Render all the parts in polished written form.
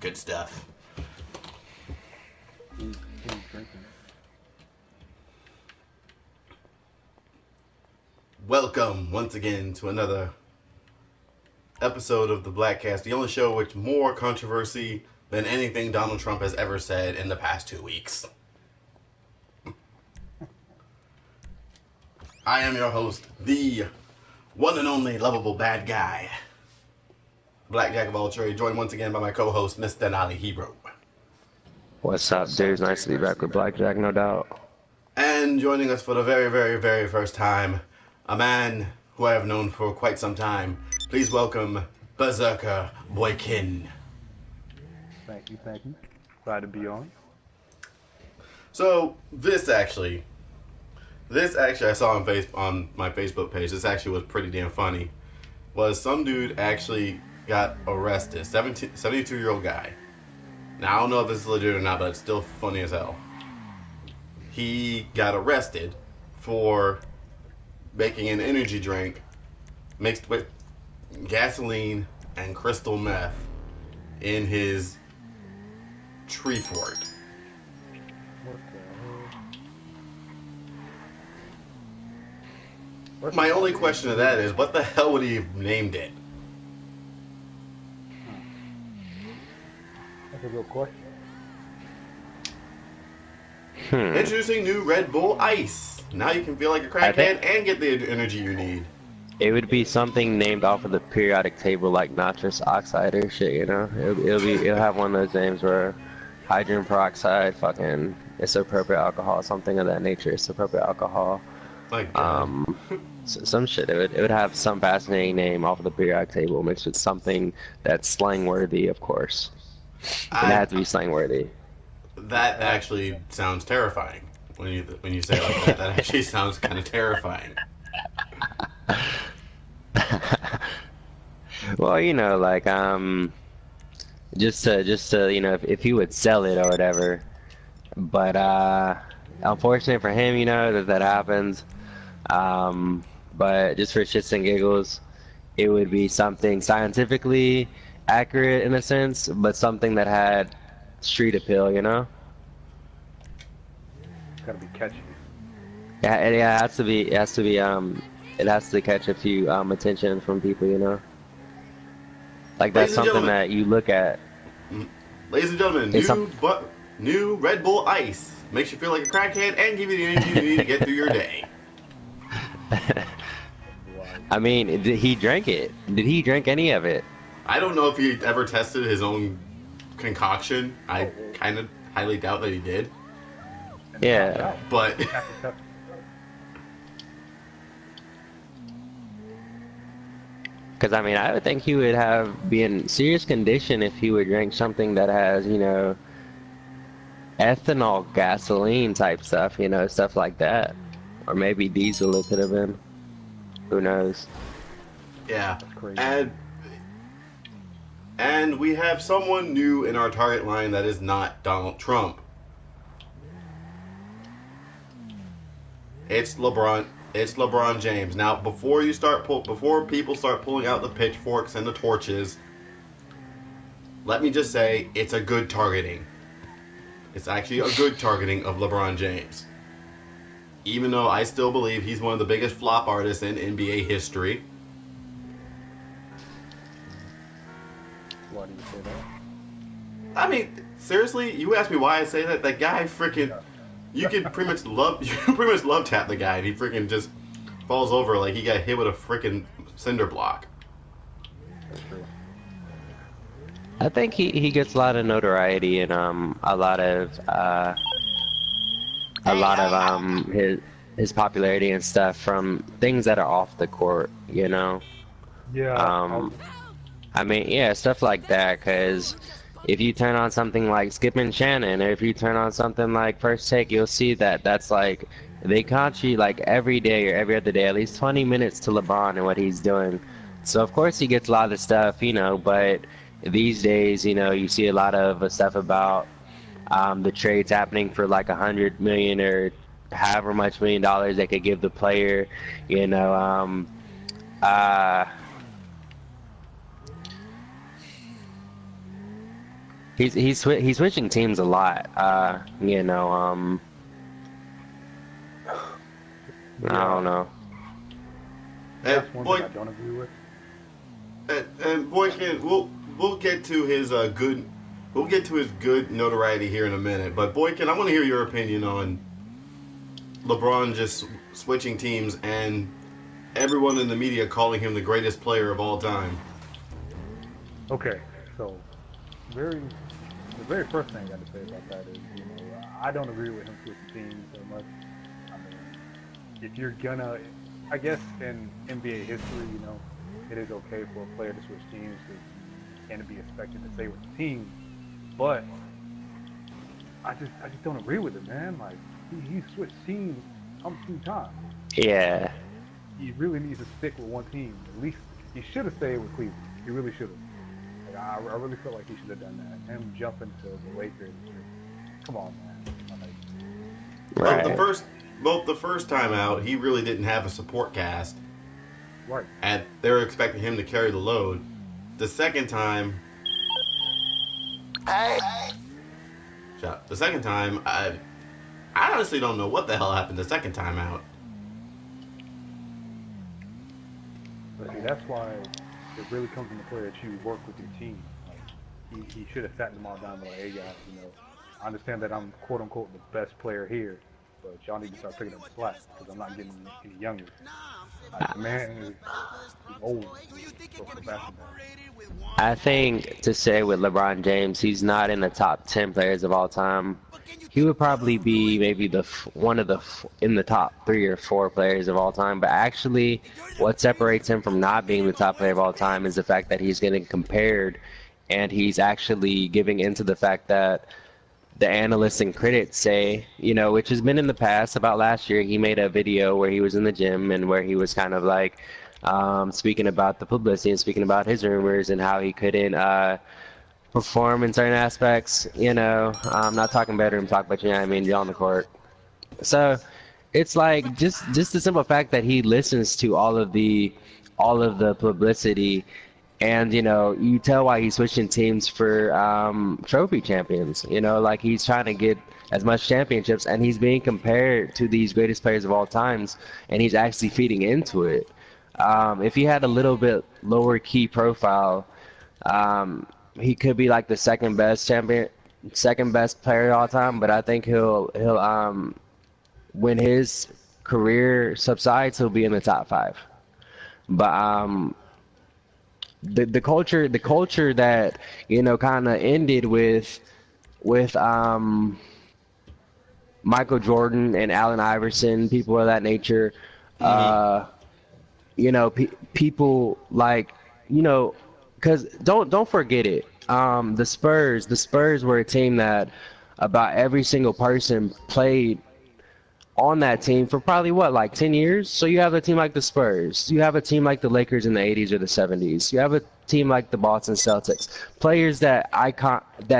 Good stuff. Who's drinking? Welcome once again to another episode of the Blak Cast, the only show with more controversy than anything Donald Trump has ever said in the past 2 weeks. I am your host, the one and only lovable bad guy, Black Jack of all trades, joined once again by my co-host, Mr. Denali Hero. What's up, dudes? Nice to be back with Black Jack, no doubt. And joining us for the very, very, very first time, a man who I have known for quite some time. Please welcome Berserker Boykin. Thank you. Glad to be on. So this actually I saw on my Facebook page. This actually was pretty damn funny. Was some dude actually got arrested? 72-year-old guy. Now I don't know if this is legit or not, but it's still funny as hell. He got arrested for making an energy drink mixed with gasoline and crystal meth in his tree fort. What the hell? My only question to that is, what the hell would he have named it? That's a good question. Introducing new Red Bull Ice. Now you can feel like a crackhead and get the energy you need. It would be something named off of the periodic table, like nitrous oxide or shit, you know? It'll have one of those names where hydrogen peroxide, fucking isopropyl alcohol, something of that nature, isopropyl alcohol. Like, Some shit. It would have some fascinating name off of the periodic table mixed with something that's slang worthy, of course. It has to be slang worthy. That actually sounds terrifying. When you say it like that, that actually sounds kind of terrifying. Well, you know, like just to you know, if he would sell it or whatever. But unfortunate for him, you know, that happens. But just for shits and giggles, it would be something scientifically accurate in a sense, but something that had street appeal, you know? It's gotta be catchy. Yeah, it has to be. It has to catch a few attention from people, you know. Like that's something that you look at. Ladies and gentlemen, new Red Bull Ice makes you feel like a crackhead and give you the energy you need to get through your day. I mean, did he drink it? Did he drink any of it? I don't know if he ever tested his own concoction. I kind of highly doubt that he did. Yeah, but because I mean, I would think he would be in serious condition if he would drink something that has, you know, ethanol, gasoline type stuff, you know, stuff like that, or maybe diesel. It could have been. Who knows? Yeah, and we have someone new in our target line that is not Donald Trump. It's LeBron. It's LeBron James. Now, before people start pulling out the pitchforks and the torches, let me just say it's a good targeting. It's actually a good targeting of LeBron James. Even though I still believe he's one of the biggest flop artists in NBA history. Why do you say that? I mean, seriously, you asked me why I say that. That guy freaking, you pretty much love tap the guy, and he freaking just falls over like he got hit with a freaking cinder block. That's true. I think he gets a lot of notoriety and a lot of his popularity and stuff from things that are off the court, you know. Yeah. I mean, yeah, stuff like that. Because if you turn on something like Skip and Shannon, or if you turn on something like First Take, you'll see that that's like they contribute like every day or every other day, at least 20 minutes to LeBron and what he's doing. So of course he gets a lot of stuff, you know. But these days, you know, you see a lot of stuff about the trades happening for like $100 million or however much $1 million they could give the player, you know. He's switching teams a lot. But I don't yeah, know. And that's one thing boy, I don't agree with. and Boykin, we'll get to his good. We'll get to his good notoriety here in a minute. But Boykin, I want to hear your opinion on LeBron just switching teams and everyone in the media calling him the greatest player of all time. Okay, so very the very first thing I got to say about that is, I don't agree with him switching teams so much. I mean, if you're gonna, I guess in NBA history, it is okay for a player to switch teams because you can't be expected to stay with the team. But I just don't agree with it, man. Like he switched teams umpteen times. Yeah. He really needs to stick with one team. At least he should have stayed with Cleveland. He really should have. Like, I really feel like he should have done that. Him jumping to the Lakers, come on, man. Right. The first time out, he really didn't have a support cast, Right. and they were expecting him to carry the load. The second time, I honestly don't know what the hell happened the second time out. But see, that's why it really comes into play that you work with your team. Like, he should have sat them all down and be like, hey guys, I understand that I'm quote unquote the best player here, but y'all need to start picking up the slack because I'm not getting any younger. Like, the man is old for basketball. I think to say with LeBron James, he's not in the top 10 players of all time. He would probably be maybe one of the in the top 3 or 4 players of all time. But actually, what separates him from not being the top player of all time is the fact that he's getting compared, and he's actually giving into the fact that the analysts and critics say, which has been in the past. About last year, he made a video where he was in the gym and where he was kind of like speaking about the publicity and speaking about his rumors and how he couldn't perform in certain aspects. I'm not talking better and talk about you're on the court. So it's like just the simple fact that he listens to all of the publicity, and you tell why he's switching teams for trophy champions. Like he's trying to get as much championships, and he's being compared to these greatest players of all times, and he's actually feeding into it. If he had a little bit lower key profile, he could be like the second best player of all time. But I think he'll when his career subsides, he'll be in the top 5. But the culture that kind of ended with Michael Jordan and Allen Iverson, people of that nature. Mm-hmm. People like, because don't forget it. The Spurs were a team that about every single person played on that team for probably what, like 10 years. So you have a team like the Spurs, you have a team like the Lakers in the 80s or the 70s, you have a team like the Boston Celtics, players that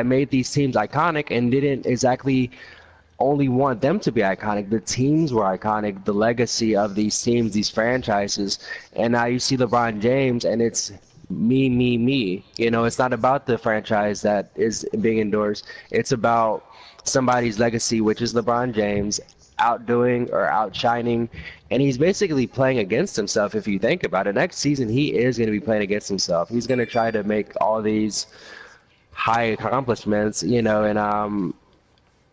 made these teams iconic and didn't exactly only want them to be iconic. The teams were iconic, the legacy of these teams, these franchises. And now you see LeBron James, and it's me, me, me. It's not about the franchise that is being endorsed. It's about somebody's legacy, which is LeBron James, outdoing or outshining. And he's basically playing against himself if you think about it. Next season, he is going to be playing against himself. He's going to try to make all these high accomplishments, and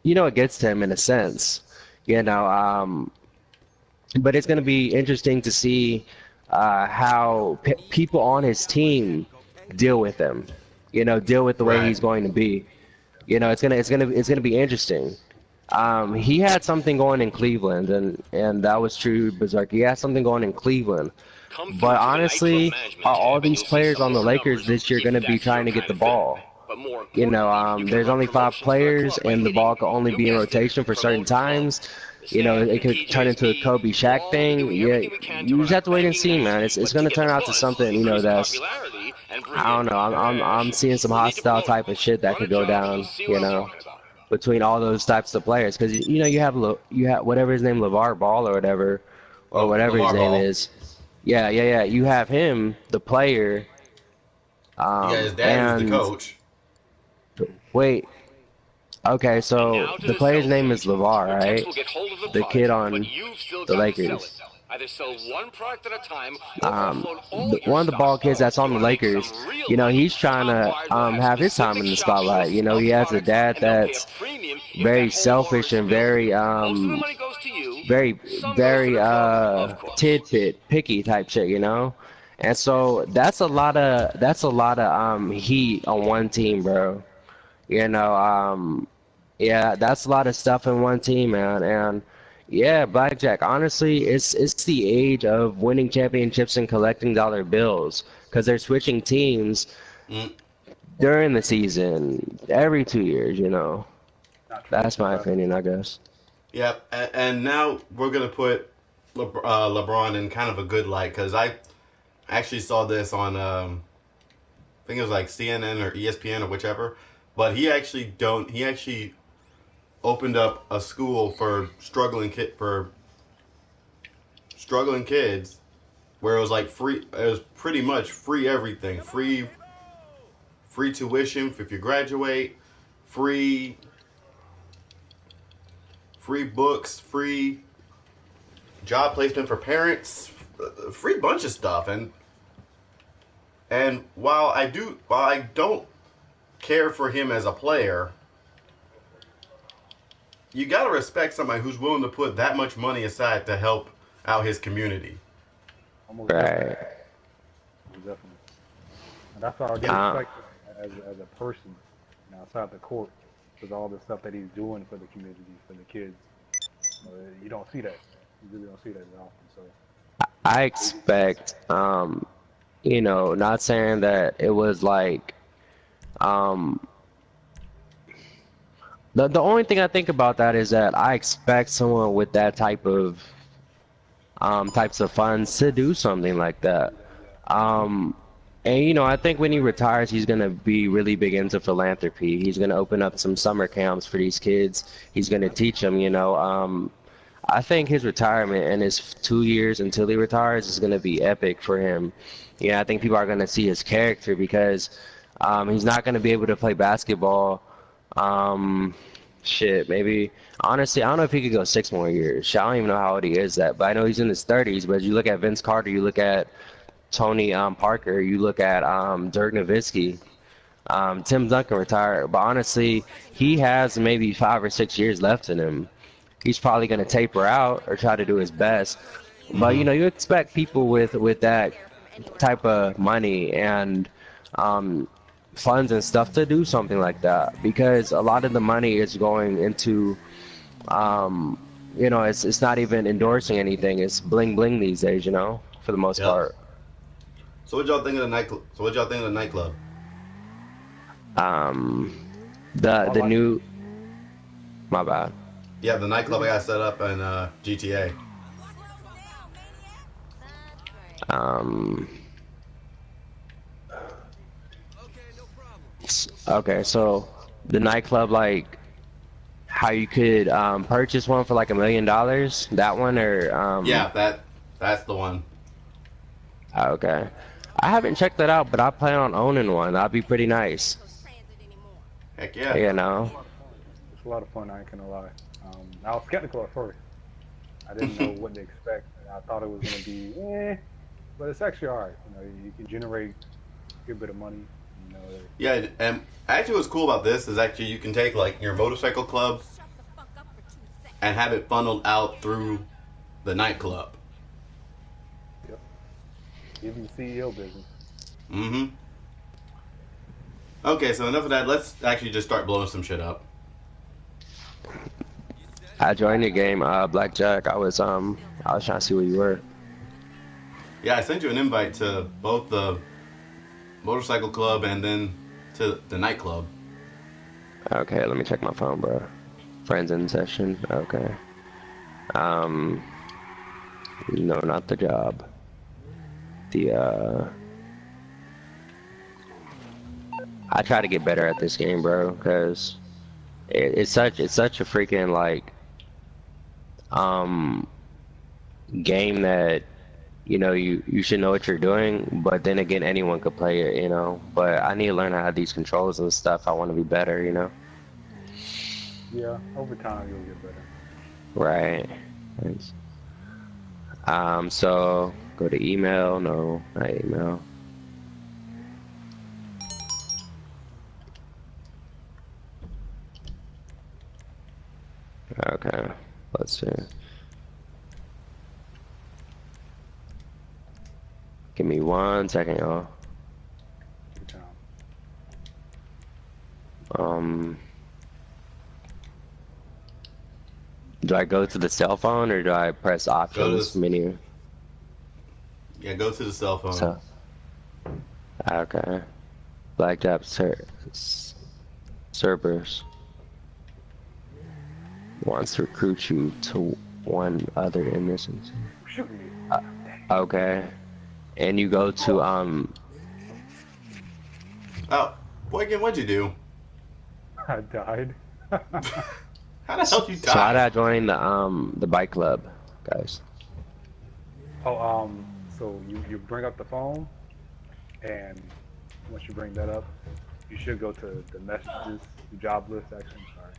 against him in a sense, but it's going to be interesting to see how people on his team deal with him, deal with the way Right. he's going to be. It's gonna be interesting. He had something going in Cleveland, and that was true, Berserk. He had something going in Cleveland. But honestly, are all these players on the Lakers this year going to be trying to get the ball? There's only 5 players, and the ball can only be in rotation for certain times. It could turn into a Kobe Shaq thing. Yeah, you just have to wait and see, man. It's going to turn out to something, that's, I don't know. I'm seeing some hostile type of shit that could go down, between all those types of players, because you have whatever his name, LeVar Ball or whatever, whatever his LeVar name Ball. is. Yeah. You have him, the player, You got his dad who's the and coach. Wait. Okay, And so now to the the player's sell name page, is LeVar, where Tex right? will get hold of the The product, kid but on you've still the got to sell it. Lakers. Either sell one product at a time or offload all your One of the stock. bald kids that's If you on the want to make some Lakers, real you know, money, he's trying top to wires will have have his time specific in the shop spotlight. lists You know, of he has a products, dad and they'll pay a that's premium if that very whole order selfish is and filled. very Most of the money goes to you. very Some goes to very the club, of course. tidbit picky type shit, you know. And so that's a lot of heat on one team, bro. You know, yeah, that's a lot of stuff in one team, man. And yeah, Blackjack, honestly, it's the age of winning championships and collecting dollar bills because they're switching teams Mm, during the season every 2 years, you know. Not That's traditional my basketball. opinion, I guess. yep. And now we're gonna put LeBron in kind of a good light because I actually saw this on I think it was like CNN or ESPN or whichever. But he actually opened up a school for struggling kids where it was like free. It was pretty much free everything, free tuition if you graduate, free free books, free job placement for parents, free bunch of stuff. And while I don't care for him as a player, you gotta respect somebody who's willing to put that much money aside to help out his community. Almost definitely. Right. Almost definitely. And that's why I do Yeah. respect him as a person, outside the court, because all the stuff that he's doing for the community, for the kids. You don't see that. You really don't see that as often. So I expect, you know, not saying that it was like, um, the only thing I think about that is that I expect someone with that types of funds to do something like that. Um, and you know, I think when he retires, he's gonna be really big into philanthropy. He's gonna open up some summer camps for these kids. He's gonna teach them, you know. I think his retirement and his 2 years until he retires is gonna be epic for him. Yeah, I think people are gonna see his character because he's not gonna be able to play basketball. Um, Shit, maybe. Honestly, I don't know if he could go 6 more years. Shit, I don't even know how old he is that, but I know he's in his 30s. But you look at Vince Carter, you look at Tony Parker, you look at Dirk Nowitzki, Tim Duncan retired. But honestly, he has maybe 5 or 6 years left in him. He's probably going to taper out or try to do his best. But you Mm-hmm. know, you expect people with that type of money and um, funds and stuff to do something like that because a lot of the money is going into um, you know, it's not even endorsing anything. It's bling bling these days, you know, for the most Yep. part. So what y'all think of the nightclub? So what y'all think of the nightclub? Um, I the like. new my bad. Yeah, the nightclub I got set up in GTA. Um, okay, so the nightclub, like how you could purchase one for like $1 million, that one or Yeah, that's the one. okay. I haven't checked that out, but I plan on owning one. That'd be pretty nice. Heck yeah. You It's know. a lot of fun. It's a lot of fun. I ain't gonna lie. I was skeptical at first. I didn't know what to expect. I thought it was gonna be, but it's actually all right. You can generate a good bit of money. You know, Yeah, and actually what's cool about this is actually you can take like your motorcycle club and have it funneled out through the nightclub. yep. Even the CEO business. Mm-hmm. Okay, so enough of that. Let's actually just start blowing some shit up. I joined the game, Blackjack. I was trying to see where you were. Yeah, I sent you an invite to both the motorcycle club and then to the nightclub. Okay, let me check my phone, bro. Friends in session. Okay. Um, no, not the job. The I try to get better at this game, bro, because it's such a freaking like um game that you know, you should know what you're doing, but then again, anyone could play it, you know. But I need to learn how to these controls and stuff. I want to be better, you know. Yeah, over time you'll get better. Right. Thanks. So go to email. No, not email. Okay, let's see. Give me 1 second, y'all. Good time. Um, do I go to the cell phone or do I press Go options to menu? yeah, go to the cell phone. So, okay. Blacked up Cerberus wants to recruit you to one other in this instance. Shoot me. Okay. And you go to Oh, boy, again, what'd you do? I died. How the hell you so how did die? I join the bike club, guys? Oh, so you bring up the phone, and once you bring that up, you should go to the messages, the job list section. Sorry,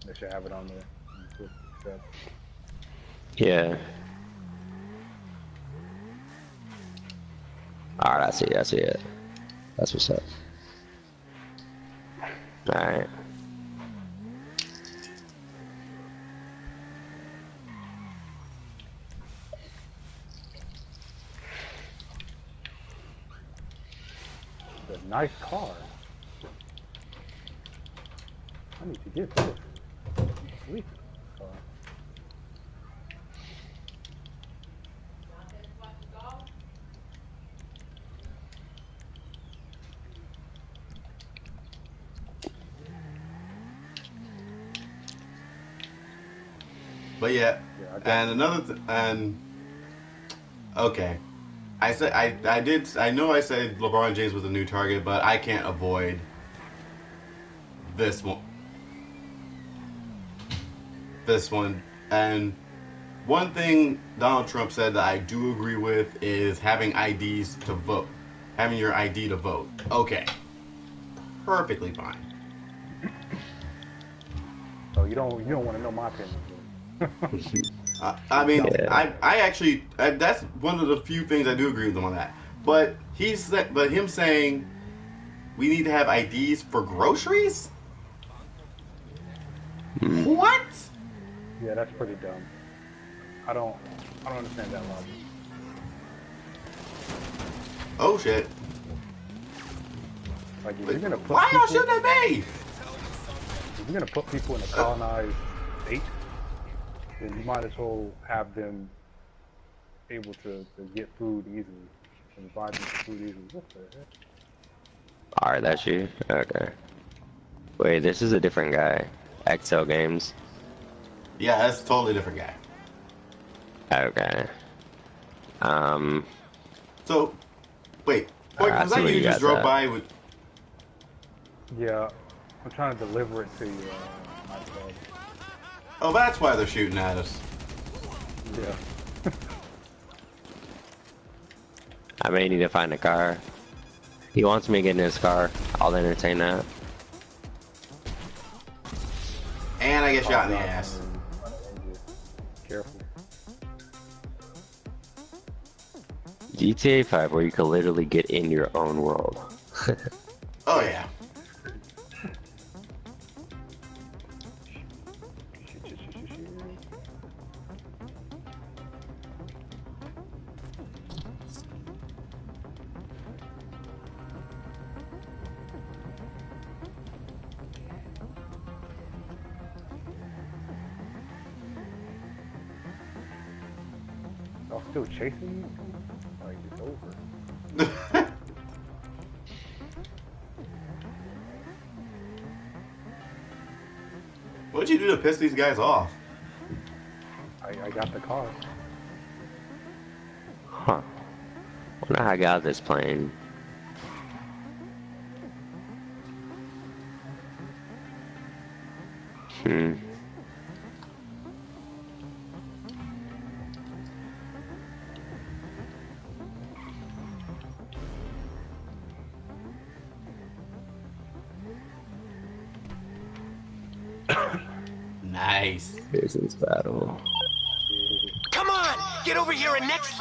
they should have it on there. You click accept. Yeah. Alright, I see it. That's what's up. Alright. The nice car. I need to get this. Sweet car. But yeah, Yeah, I got and and okay, I know I said LeBron James was a new target, but I can't avoid this one. This one, and one thing Donald Trump said that I do agree with is having IDs to vote, having your ID to vote. Okay, perfectly fine. So you don't want to know my opinion. I mean, Yeah. I actually that's one of the few things I do agree with him on that. But but him saying we need to have IDs for groceries. What? Yeah, that's pretty dumb. I don't understand that logic. Oh shit! Like if you're gonna put Why y'all people, shooting at me? if you're gonna put people in a colonized state, then you might as well have them able to get food easily and provide them for food easily. What the heck? Alright, that's you? Okay. Wait, this is a different guy. XL Games. Yeah, that's a totally different guy. Okay. So, wait, boy, I was that see what you you just got drove that. by with? Yeah, I'm trying to deliver it to you, my club. Oh, that's why they're shooting at us. Yeah. I may need to find a car. He wants me to get in his car. I'll entertain that. And I get shot in the God, ass. careful. GTA 5, where you can literally get in your own world. Oh yeah. Y'all still chasing me? Like it's over. What'd you do to piss these guys off? I got the car. Huh. Wonder how I got this plane. Hmm. Nice. Business battle. Come on, get over here and next.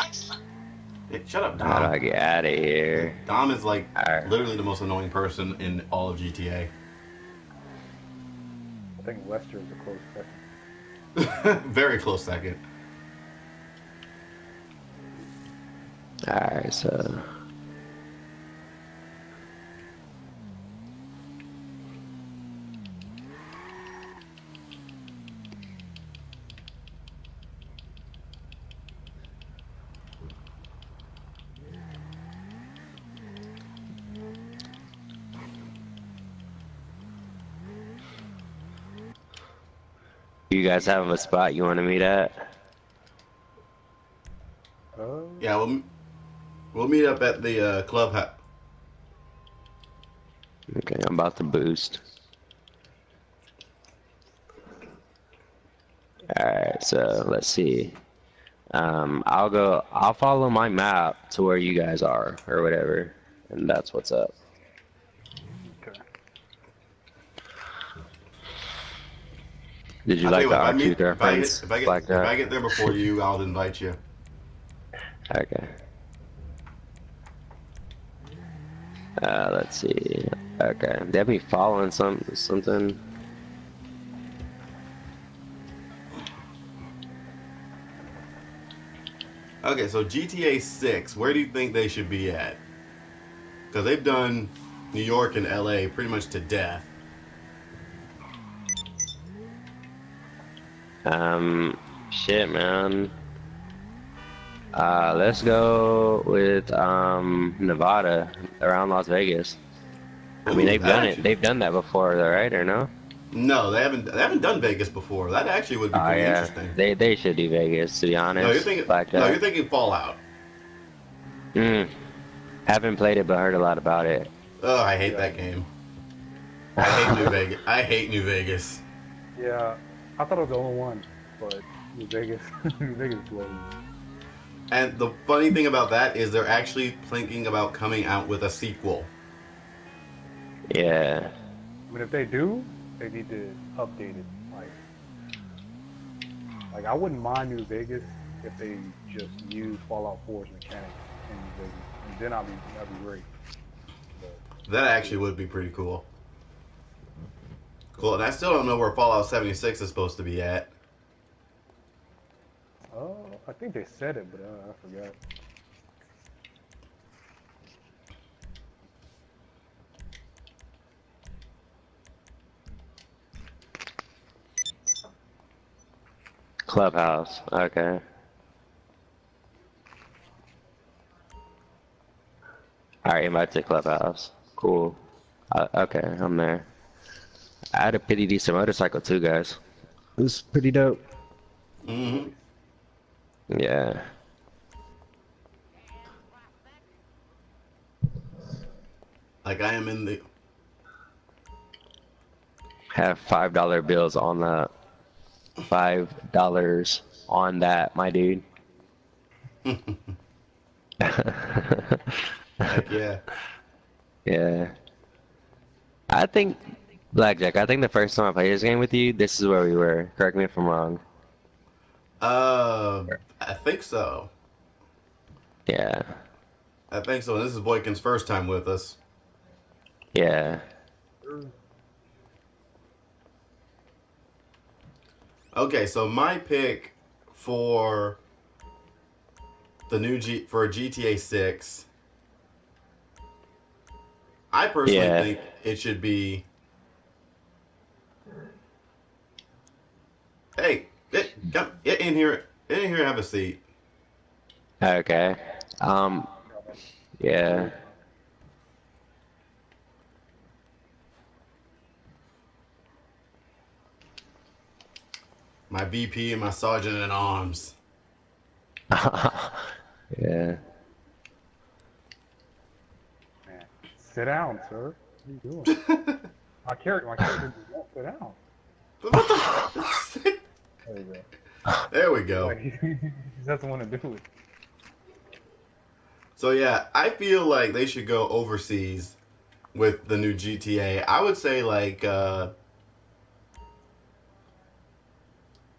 Hey, shut up, How do I Dom. get out of here? Dom is like Alright. literally the most annoying person in all of GTA. I think Lester is a close second. Very close second. Alright, so. You guys have a spot you want to meet at? Yeah, we'll meet up at the clubhouse. Okay, I'm about to boost. Alright, so let's see. I'll follow my map to where you guys are, or whatever, and that's what's up. Okay. Did you I'll like tell the you what, R2 reference? if I Like that? get there before you, I'll invite you. Okay. Let's see. Okay, they have me following something. Okay, so GTA 6, where do you think they should be at? Because they've done New York and LA pretty much to death. Shit, man. Let's go with Nevada around Las Vegas. I mean, Ooh, they've that done it. actually- They've done that before, though, right? Or no? No, they haven't done Vegas before. That actually would be Oh pretty yeah, interesting. they should do Vegas, to be honest. No, you're thinking. Like No, that. you're thinking Fallout. Haven't played it, but heard a lot about it. Oh, I hate Yeah. that game. I hate New Vegas. I hate New Vegas. Yeah, I thought it was the only one, but New Vegas, New Vegas blows. And the funny thing about that is they're actually thinking about coming out with a sequel. Yeah. I mean, if they do, they need to update it. Like I wouldn't mind New Vegas if they just use Fallout 4's mechanics in New Vegas, and then that'd be great. But, That actually would be pretty cool. Cool, and I still don't know where Fallout 76 is supposed to be at. I think they said it, but I forgot. Clubhouse. Okay. Alright, invite to Clubhouse. Cool. Okay, I'm there. I had a pretty decent motorcycle too, guys. It was pretty dope. Mm-hmm. Yeah. Like I am in the. Have $5 bills on that. $5 on that, my dude. Heck yeah. Yeah. I think, Blackjack, I think the first time I played this game with you, this is where we were. Correct me if I'm wrong. I think so. Yeah. I think so. This is Boykin's first time with us. Yeah. Okay, so my pick for the new for GTA 6, I personally Yeah. think it should be. Hey, come get in here. Get in here. Have a seat. Okay. Yeah. My VP and my sergeant at arms. Yeah. Man, sit down, sir. What are you doing? my character just won't sit down. What the? There you go. There we go. Like, he doesn't want to do it. So yeah, I feel like they should go overseas with the new GTA. I would say like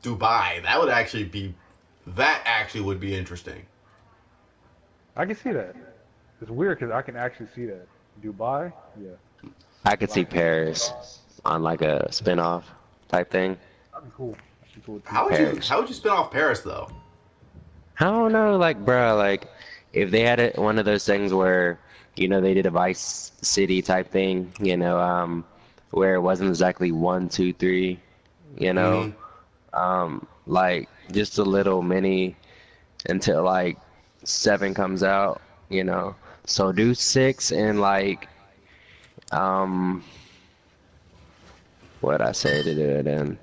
Dubai. That actually would be interesting. I can see that. It's weird because I can actually see that. Dubai, yeah. I could see Paris on like a spin-off type thing. That'd be cool. That'd be cool too. Paris. How would you spin off Paris though? I don't know, like, bro, like, if they had one of those things where, they did a Vice City type thing, where it wasn't exactly 1, 2, 3, Mm-hmm. like just a little mini until like 7 comes out, So do 6 and like, what I say to do it in?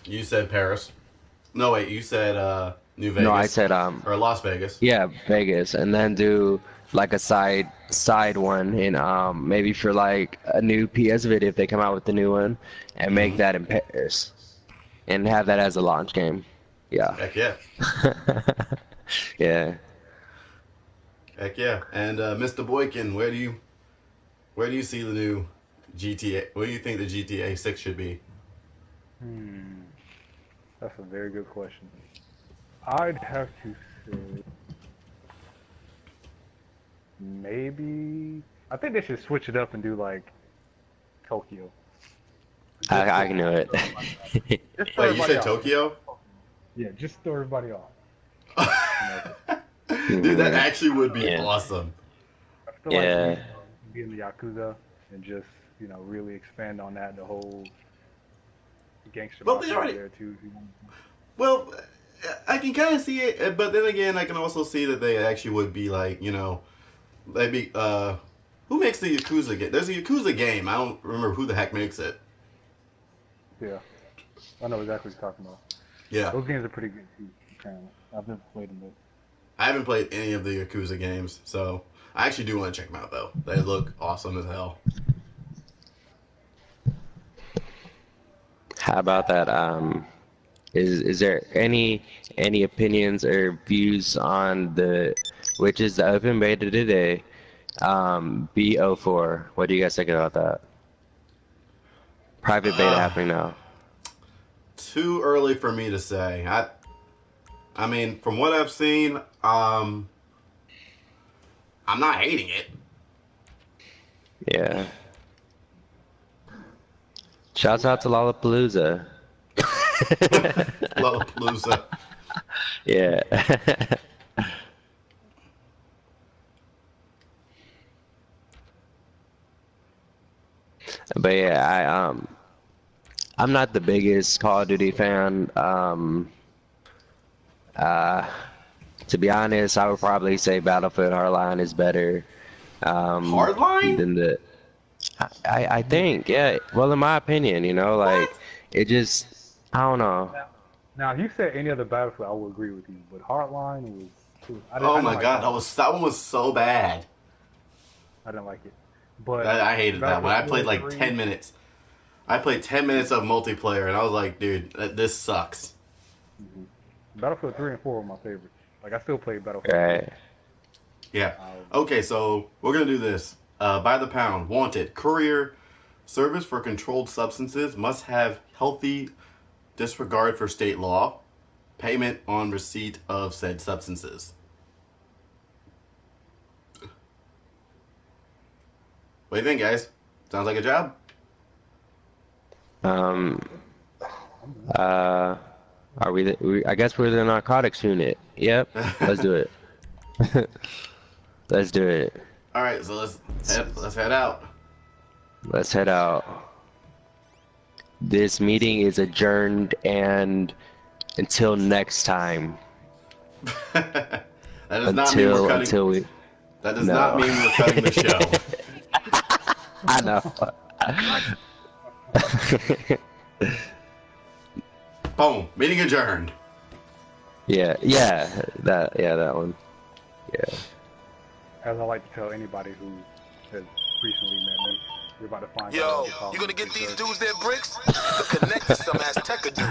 You said Paris. No, wait. You said New Vegas. No, I said or Las Vegas. yeah, Vegas, and then do like a side one, and maybe for like a new PS video if they come out with the new one, and make that in Paris, and have that as a launch game. Yeah. Heck yeah. Yeah. Heck yeah. And Mr. Boykin, where do you see the new GTA? What do you think the GTA 6 should be? That's a very good question. I'd have to say maybe. I think they should switch it up and do like Tokyo. I can do it. Just throw Wait, you everybody said off. Tokyo? Yeah, just throw everybody off. Dude, that actually would be Yeah. awesome. I feel Yeah. like be in the Yakuza and just really expand on that, the whole gangster Well, mafia they already- there too. Well, I can kind of see it, but then again, I can also see that they actually would be like, they'd be, who makes the Yakuza game? There's a Yakuza game. I don't remember who the heck makes it. Yeah, I know exactly what you're talking about. Yeah. Those games are pretty good too. Apparently, I've never played them, but I haven't played any of the Yakuza games, so I actually do want to check them out, though. They look awesome as hell. How about that? Is there any opinions or views on which is the open beta today, BO4? What do you guys think about that? Private beta happening now. Too early for me to say. I mean, from what I've seen, I'm not hating it. Yeah. Shouts out to Lollapalooza. Lollapalooza. Yeah. But yeah, I'm not the biggest Call of Duty fan. To be honest, I would probably say Battlefield Hardline is better. Hardline? Than the. I think, yeah. Well, in my opinion, like it just, I don't know. now if you said any other Battlefield, I would agree with you. But Hardline was. Oh my god, that one was so bad. I didn't like it. But I hated that one. I played like Battlefield 10 minutes. I played 10 minutes of multiplayer, and I was like, dude, this sucks. Battlefield 3 and 4 were my favorites. Like I still play Battlefield. Right. Yeah. Okay, so we're going to do this. By the pound, wanted, courier, service for controlled substances, must have healthy disregard for state law, payment on receipt of said substances. What do you think, guys? Sounds like a job? Are we? I guess we're the narcotics unit. Yep. Let's do it. Let's do it. All right, so let's head out. Let's head out. This meeting is adjourned, and until next time. That does not mean we're cutting. That does not mean we're cutting the show. I know. Boom. Meeting adjourned. Yeah, that one. Yeah. As I like to tell anybody who has recently met me, you're about to find out. Yo, what you're you gonna talking get these about. dudes their bricks? The connect to some Azteca dude.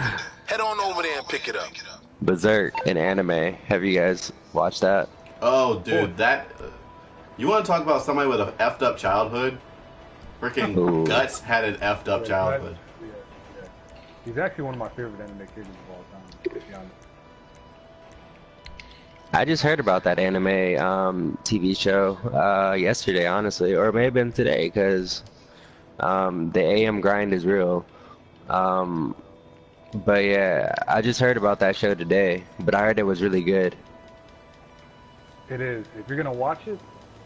Head on over there and pick it up. Berserk, an anime. Have you guys watched that? Oh, dude, that. You want to talk about somebody with an effed up childhood? Freaking Ooh. Guts had an effed up childhood. He's actually one of my favorite anime characters of all time, to be honest. I just heard about that anime TV show yesterday, honestly, or it may have been today, because the AM grind is real. Um, but yeah, I just heard about that show today, but I heard it was really good. It is. If you're gonna watch it,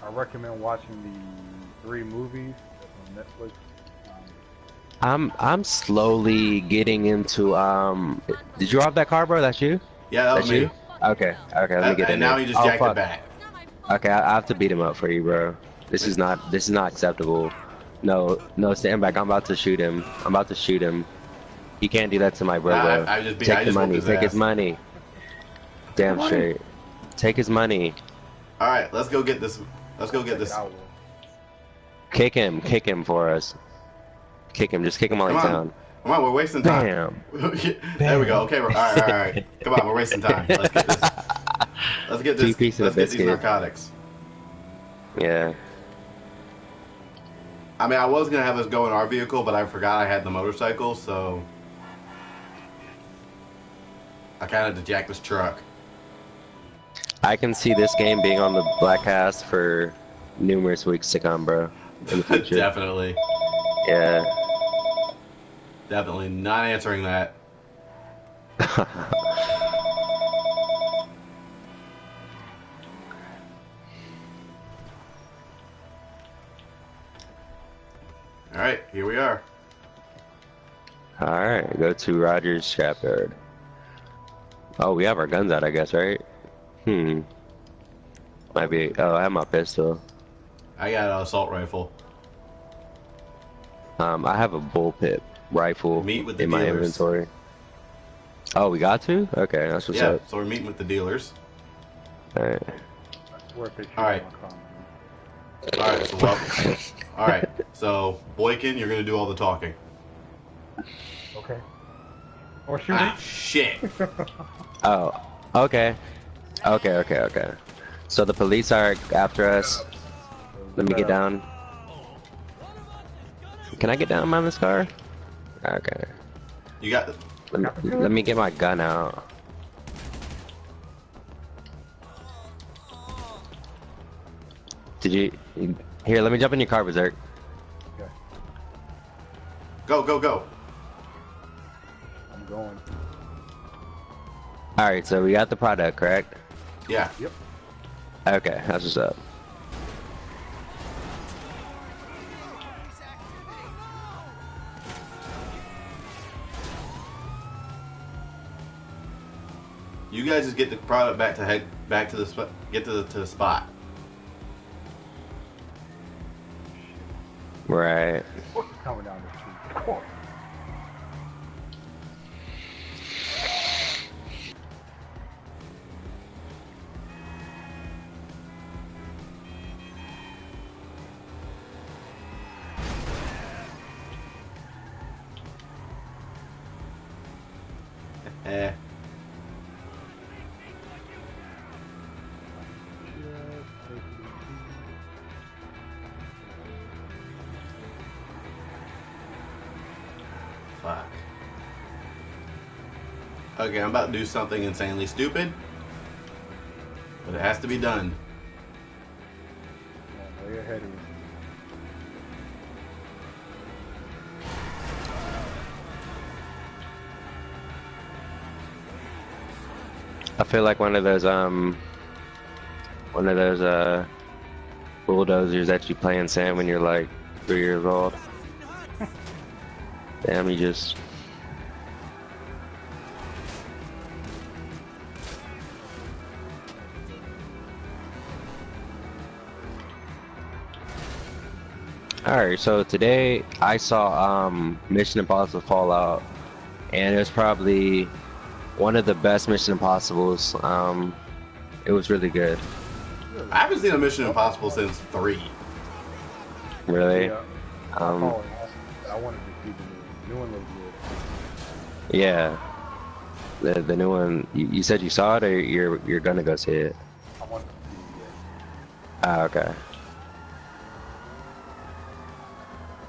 I recommend watching the 3 movies on Netflix. I'm slowly getting into Did you rob that car, bro? That's you? Yeah, that was That's me. you? Okay, let me get in And now there. he just Oh, jacked fuck. it back. Okay, I have to beat him up for you, bro. This is not acceptable. No, stand back. I'm about to shoot him. I'm about to shoot him. You can't do that to my bro, bro. I Take just the money. whooped his Take his ass. money. Damn straight. Take his money. All right, let's go get this. Let's go get this. I will. Kick him for us. Kick him. Just kick him while he's down. Come on, we're wasting time. Bam. There we go. Okay, all right. Come on, we're wasting time. Let's get this. Let's get this. Let's get these narcotics. Yeah. I mean, I was gonna have us go in our vehicle, but I forgot I had the motorcycle, so I kind of jacked this truck. I can see this game being on the Blak Cast for numerous weeks to come, bro. In the future. Definitely. Yeah. Definitely not answering that. All right, here we are. Alright, go to Roger's scrapyard. Oh, we have our guns out, I guess, right? Might be. Oh, I have my pistol. I got an assault rifle. I have a bullpup rifle Meet with the in my dealers. inventory. Oh, we got to? Okay, that's what's Yeah, up. so we're meeting with the dealers. Alright. All right. All right, so all right, so Boykin, you're gonna do all the talking. Okay. Or shoot Ah, shit. Oh, okay. Okay. So the police are after us. Let me get down. Can I get down behind this car? Okay. You got. Let me get my gun out. Did you? Here, let me jump in your car, Berserk. Go, go, go. I'm going. Alright, so we got the product, correct? Yeah. Yep. Okay, that's what's up. You guys just get the product back to the spot. Get to the spot. Right. Coming down the street. Of course. Eh. Fuck. Okay, I'm about to do something insanely stupid, but it has to be done. Way ahead of you. I feel like one of those bulldozers that you play in sand when you're like 3 years old. Damn, you just. Alright, so today I saw Mission Impossible Fallout, and it was probably one of the best Mission Impossibles. It was really good. I haven't seen a Mission Impossible since 3. Really? Yeah. Um, I wanted to see the new one look good. yeah. The new one. You said you saw it, or you're gonna go see it? I wanted to see it. Ah, okay.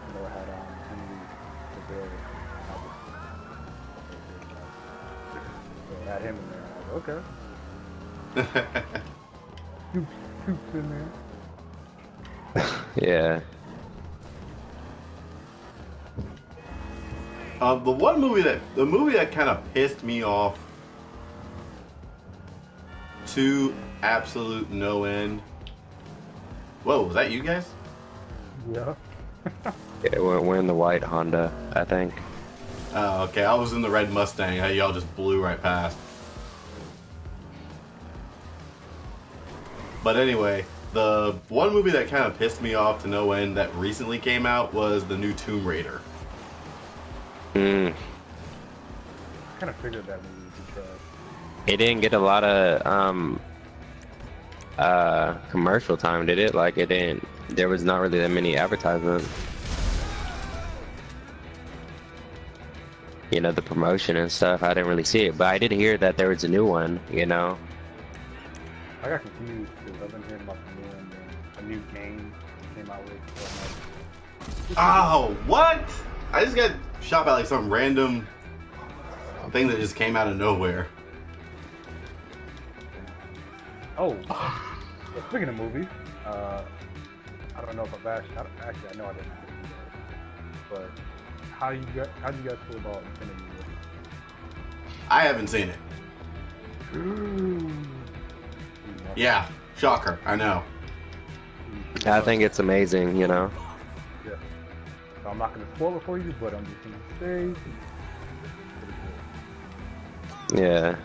You know, it had Henry Cavill. Had him in there. I was like, okay. Scoops in there. Yeah. The movie that kind of pissed me off to absolute no end. Whoa, was that you guys? Yeah. Yeah, we're in the white Honda, I think. Oh, okay. I was in the red Mustang. Y'all just blew right past. But anyway, the one movie that kind of pissed me off to no end that recently came out was the new Tomb Raider. Mm. I kind of figured that movie would be trash. It didn't get a lot of commercial time, did it? Like, it didn't. There was not really that many advertisements. You know, the promotion and stuff. I didn't really see it, but I did hear that there was a new one. You know. I got confused because I've been hearing about the new one, a new game came out with. So Oh, what? I just got shot by like some random thing that just came out of nowhere. Oh, speaking of movies, I don't know if I've actually I know I didn't. But how do you guys feel about Infinity War? I haven't seen it. Yeah, shocker. I know. I think it's amazing. You know. Yeah. So I'm not going to spoil it for you, but I'm just going to say. Yeah.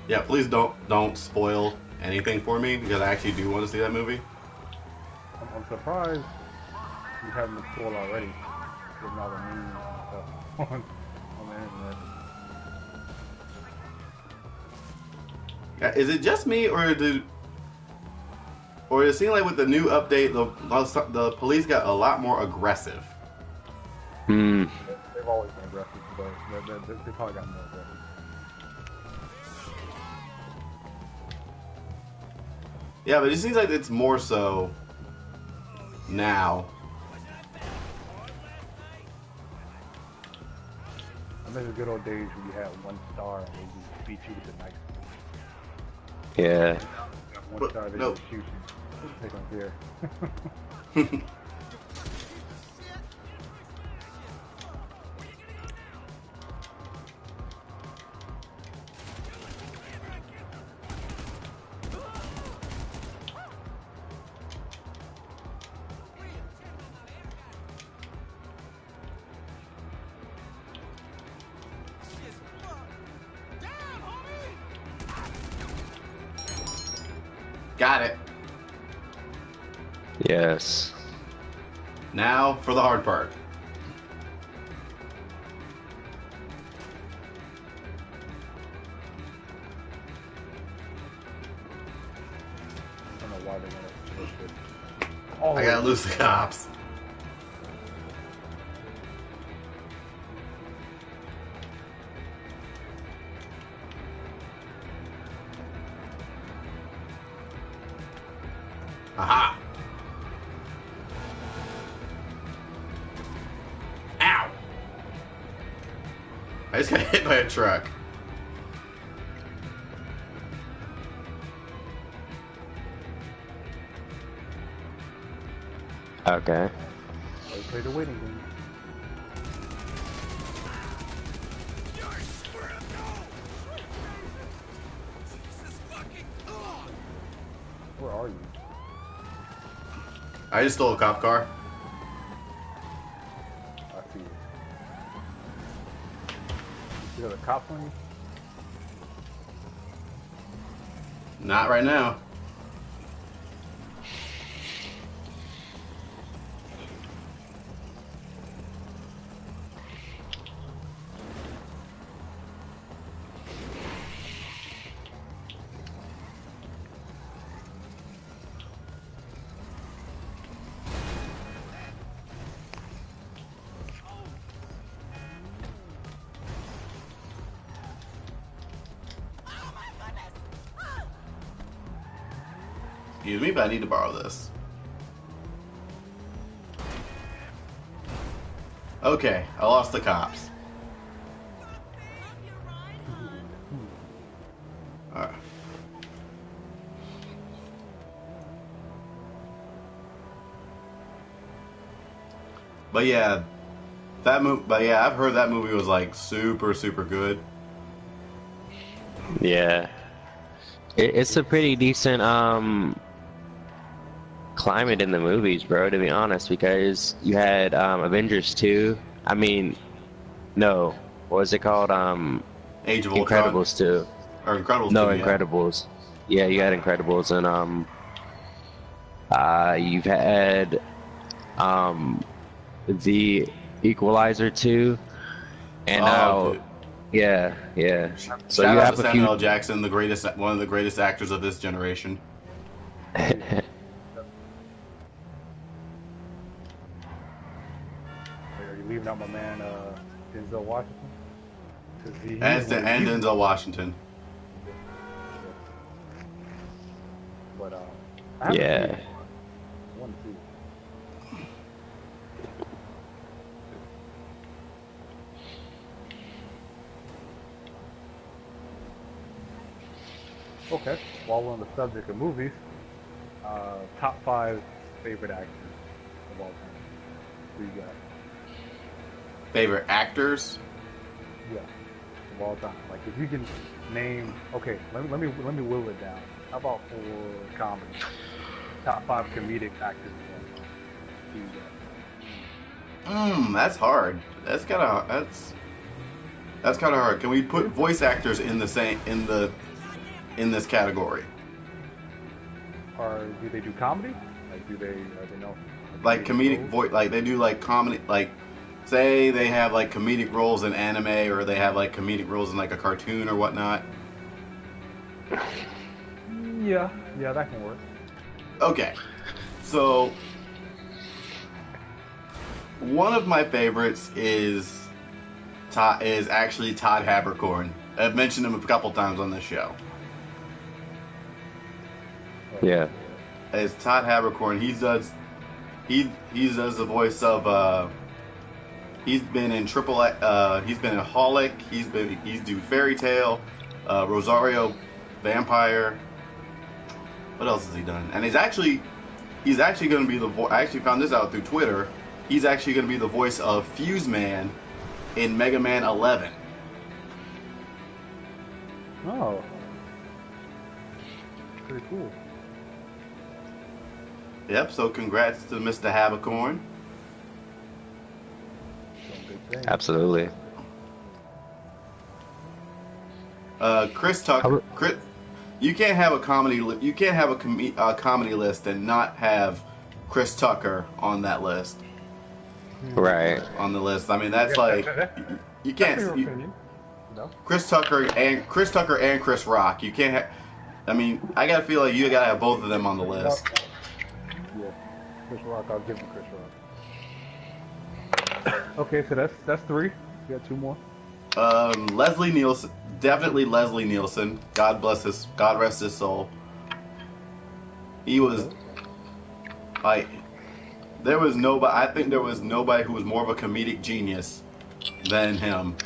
Yeah, please don't spoil anything for me because I actually do want to see that movie. I'm surprised you haven't been spoiled already. Given all the memes and stuff on the internet. Yeah, is it just me or does it seem like with the new update the police got a lot more aggressive? Hmm. They've always been aggressive, but they probably got more aggressive. Yeah, but it seems like it's more so now. I miss the good old days when you had 1 star and they just beat you with a knife. Yeah. 1 star, they no. just shoot you. They don't care. Got it. Yes. Now for the hard part. I don't know why they want to push it. Oh, I gotta lose the cops. Aha! Ow! I just got hit by a truck. Okay. They play the waiting game. Where are you? I just stole a cop car. I see you. You got a cop on you? Not right now. Excuse me, but I need to borrow this. Okay, I lost the cops. But yeah, that movie. But yeah, I've heard that movie was like super super good. Yeah, it's a pretty decent climate in the movies, bro. To be honest, because you had Avengers 2. I mean, no, what was it called? Age of Ultron Incredibles 2. or Incredibles No, 2, yeah. Incredibles. Yeah, you had Incredibles, and you've had the Equalizer 2, and Oh, now, dude. yeah, yeah. So Shout you out to have a Samuel few. L. Jackson, one of the greatest actors of this generation. Are you leaving out my man Denzel Washington? 'Cause And Denzel Washington. But I haven't seen Yeah. it. I want to see it. Okay. While we're on the subject of movies, top 5 favorite actors of all time. Who you got? Favorite actors? Yeah, of all time. Like if you can name, okay, let me whittle it down. How about for comedy? Top 5 comedic actors of all time. Who you got? That's hard. That's kind of hard. Can we put voice actors in the same in this category? Or do they do comedy? Like are they know? Like comedic voice, like they do like comedy, like say they have like comedic roles in anime, or they have like comedic roles in like a cartoon or whatnot. Yeah, that can work. Okay, so one of my favorites is actually Todd Haberkorn. I've mentioned him a couple times on this show. Yeah. It's Todd Haberkorn. He does the voice of he's been in he's been in Holic, he's do Fairy Tale, Rosario Vampire. What else has he done? And he's actually going to be the voice. I actually found this out through Twitter. He's actually going to be the voice of Fuse Man in Mega Man 11. Oh, pretty cool. Yep. So congrats to Mr. Haberkorn. Doing good things. Absolutely. Chris Tucker. You can't have a comedy. You can't have a comedy list and not have Chris Tucker on that list. Right. On the list. I mean, that's like you can't. That's your opinion. No. Chris Tucker and Chris Rock. You can't. I mean, I gotta feel like you gotta have both of them on the list. Yeah, Chris Rock. I'll give him Chris Rock. Okay, so that's 3. You got 2 more. Leslie Nielsen, definitely Leslie Nielsen. God rest his soul. He was like, there was nobody. I think there was nobody who was more of a comedic genius than him.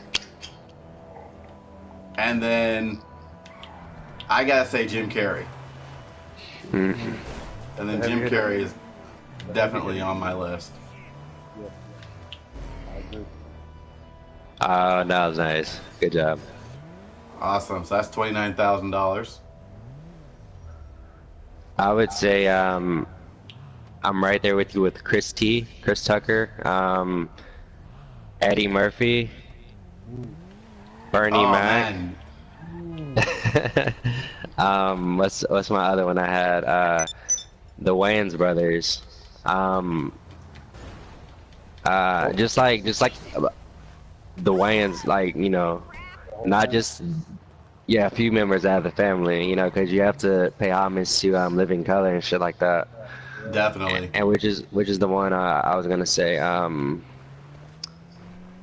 And then I gotta say Jim Carrey. Mm-hmm. And then Jim Carrey is definitely on my list. Yeah, I agree. That was nice. Good job. Awesome. So that's $29,000. I would say I'm right there with you with Chris Tucker, Eddie Murphy, Bernie Mac. Man. What's my other one I had? The Wayans brothers. Just like the Wayans, like, you know, not just, yeah, a few members out of the family, you know, because you have to pay homage to Living Color and shit like that. Definitely. And which is the one I was gonna say.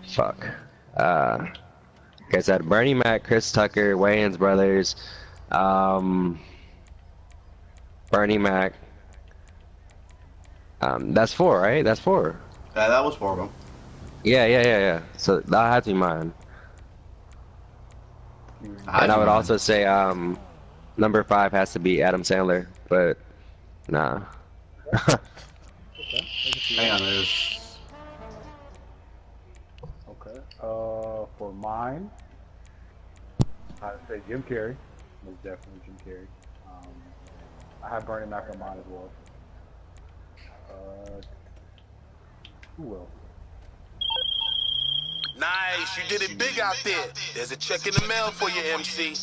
Fuck. Like I said, Bernie Mac, Chris Tucker, Wayans brothers, Bernie Mac. That's 4, right? That's 4. Yeah, that was 4 of them. Yeah. So that had to be mine. And I would also say number 5 has to be Adam Sandler, but nah. Hang on, there's For mine, I'd say Jim Carrey. Most definitely Jim Carrey. I have Bernie Mac on mine as well. Who else? Nice, you did it big out there. There's a check in the mail for you, MC.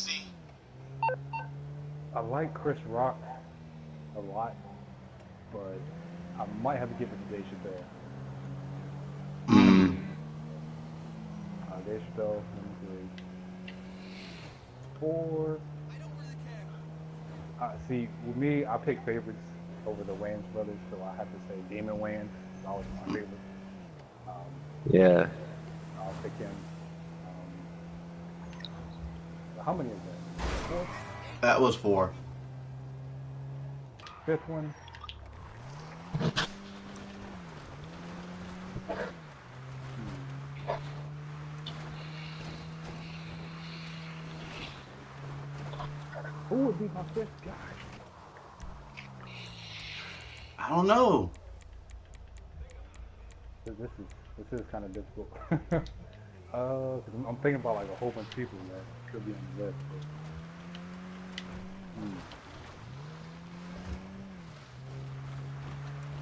I like Chris Rock a lot, but I might have to give it to Dave Chappelle. Dave Chappelle, number 3. 4. See, with me, I pick favorites over the Wayans brothers, so I have to say Damon Wayans is always my favorite. Yeah. I'll pick him. How many is that? 4? That was 4. 5th one. Who would be my 5th guy? I don't know. This is kind of difficult. Cause I'm thinking about like a whole bunch of people that could be on the list.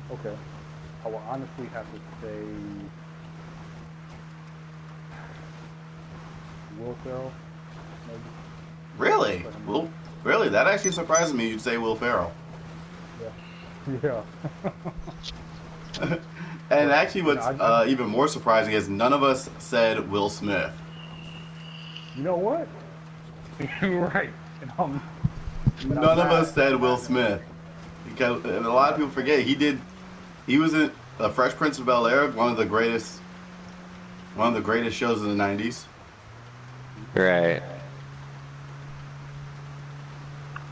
But, okay, I will honestly have to say Will Ferrell. Maybe. Really? Well, really? That actually surprises me. You'd say Will Ferrell. Yeah. And actually, what's even more surprising is none of us said Will Smith. You know what? You're right. And None of us said Will Smith, because and a lot of people forget he was in The Fresh Prince of Bel-Air, one of the greatest shows in the '90s. Right.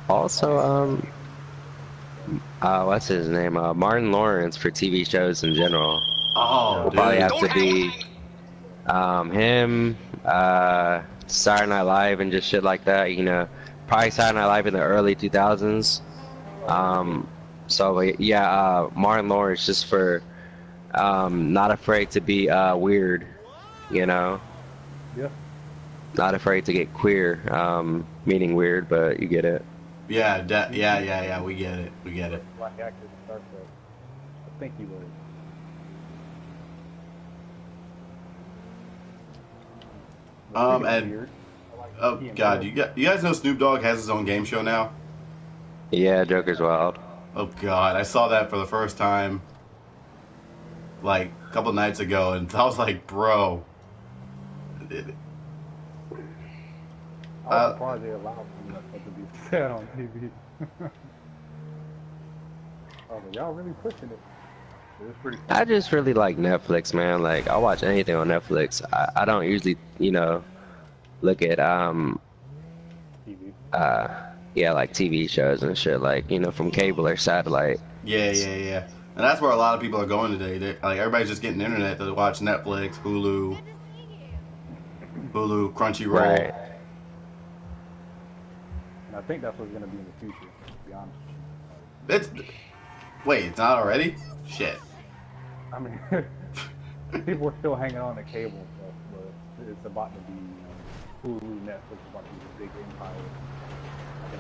Also, what's his name? Martin Lawrence for TV shows in general. Oh, Will dude. probably have to be him, Saturday Night Live and just shit like that. You know, probably Saturday Night Live in the early 2000s. So yeah, Martin Lawrence just for not afraid to be weird. You know. Yeah. Not afraid to get queer, meaning weird, but you get it. Yeah, we get it. Black actor in Star Trek. I think he was. And weird. oh god, you guys know Snoop Dogg has his own game show now? Yeah, Joker's Wild. Oh god, I saw that for the first time like a couple nights ago, and I was like, bro. I was surprised they allowed that stuff to be said on TV. Oh, but y'all really pushing it. It was pretty fun. I just really like Netflix, man. Like, I watch anything on Netflix. I don't usually, you know, look at TV. yeah, like TV shows and shit, like, you know, from cable or satellite. Yeah. And that's where a lot of people are going today. Like, everybody's just getting internet to watch Netflix, Hulu, Crunchyroll. Right. And I think that's what's going to be in the future, to be honest. Wait, it's not already? Shit. I mean, people are still hanging on to cable stuff, but it's about to be Hulu, Netflix, about to be a big empire.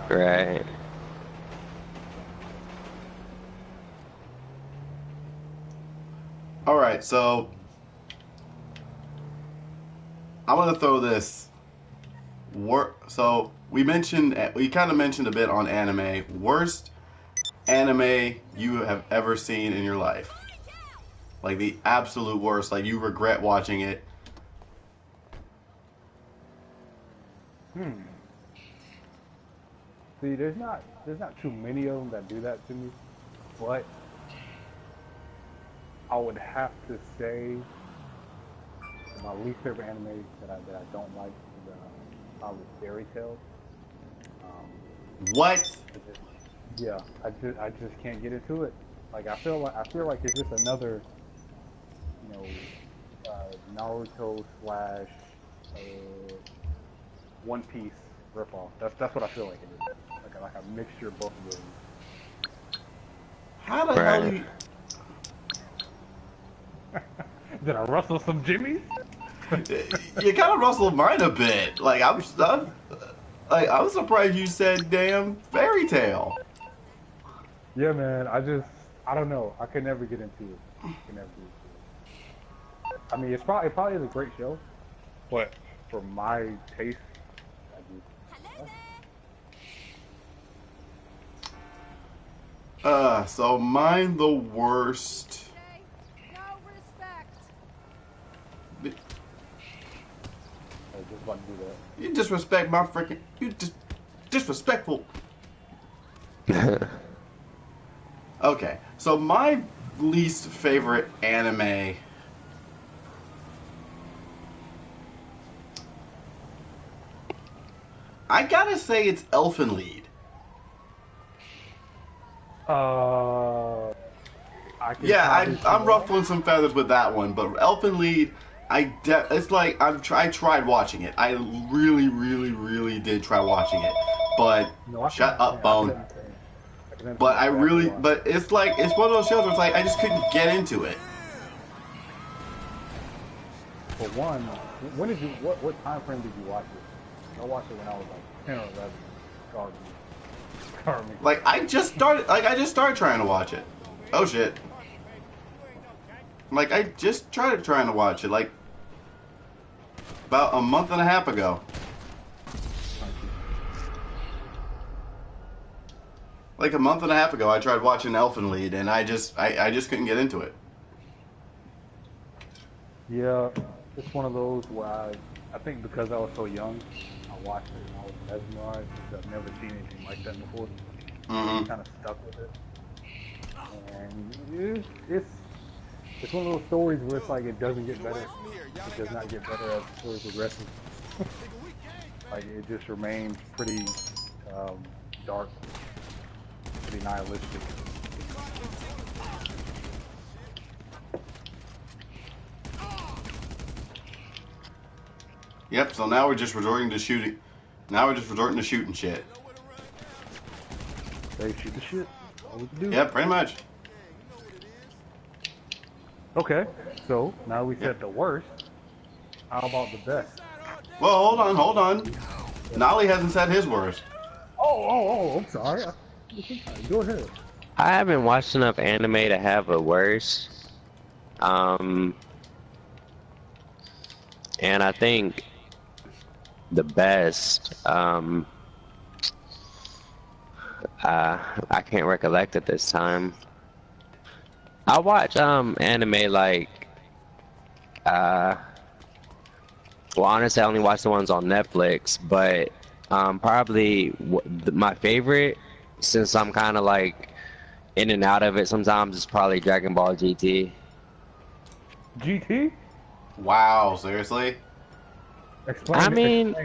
Right. All right, so I'm gonna throw this. So we kind of mentioned a bit on anime. Worst anime you have ever seen in your life, like the absolute worst. Like you regret watching it. See, there's not too many of them that do that to me, but I would have to say my least favorite anime that I don't like is probably Fairy Tail. What? Yeah, I just can't get into it. Like I feel like it's just another, Naruto slash One Piece ripoff. That's what I feel like it is. Like a mixture of both of those. How the hell do you? Did I rustle some jimmies? You kind of rustled mine a bit. Like I was surprised you said damn fairy tale. Yeah, man. I don't know. I could never get into it. I mean, it probably is a great show, but for my taste, I just So mine the worst. No respect. I was just about to do that. You disrespect my freaking. Disrespectful. Okay, so my least favorite anime. I gotta say it's Elfen Lied. I can Yeah, probably see I'm that. ruffling some feathers with that one, but Elfen Lied, it's like I tried watching it. I really, really, really did try watching it, but No, I can shut up, understand. Bone. I can understand But I exactly really, why. but it's like it's one of those shows where it's like I just couldn't get into it. For one, when did you? What time frame did you watch it? I watched it when I was like 10 or 11. Scarred me. Like I just started trying to watch it. Oh shit! Like I just started trying to watch it like about a month and a half ago. Like a month and a half ago, I tried watching Elfen Lied, and I just couldn't get into it. Yeah, it's one of those where I think because I was so young, I watched it and I was mesmerized because I've never seen anything like that before. Mm-hmm. Kind of stuck with it. And it's one of those stories where it's like it doesn't get better. It does not get better as the story progresses. Like it just remains pretty dark, pretty nihilistic. Yep. So now we're just resorting to shooting. Now we're just resorting to shooting shit. They shoot the shit. That's all we can do. Yep, pretty much. Okay, so now we said the worst. How about the best? Well, hold on. Nolly hasn't said his worst. Oh, I'm sorry. Go ahead. I haven't watched enough anime to have a worse. And I think the best, I can't recollect at this time. I watch anime like well, honestly I only watch the ones on Netflix, but probably my favorite, since I'm kind of like in and out of it sometimes, it's probably Dragon Ball GT. GT? Wow, seriously? Explain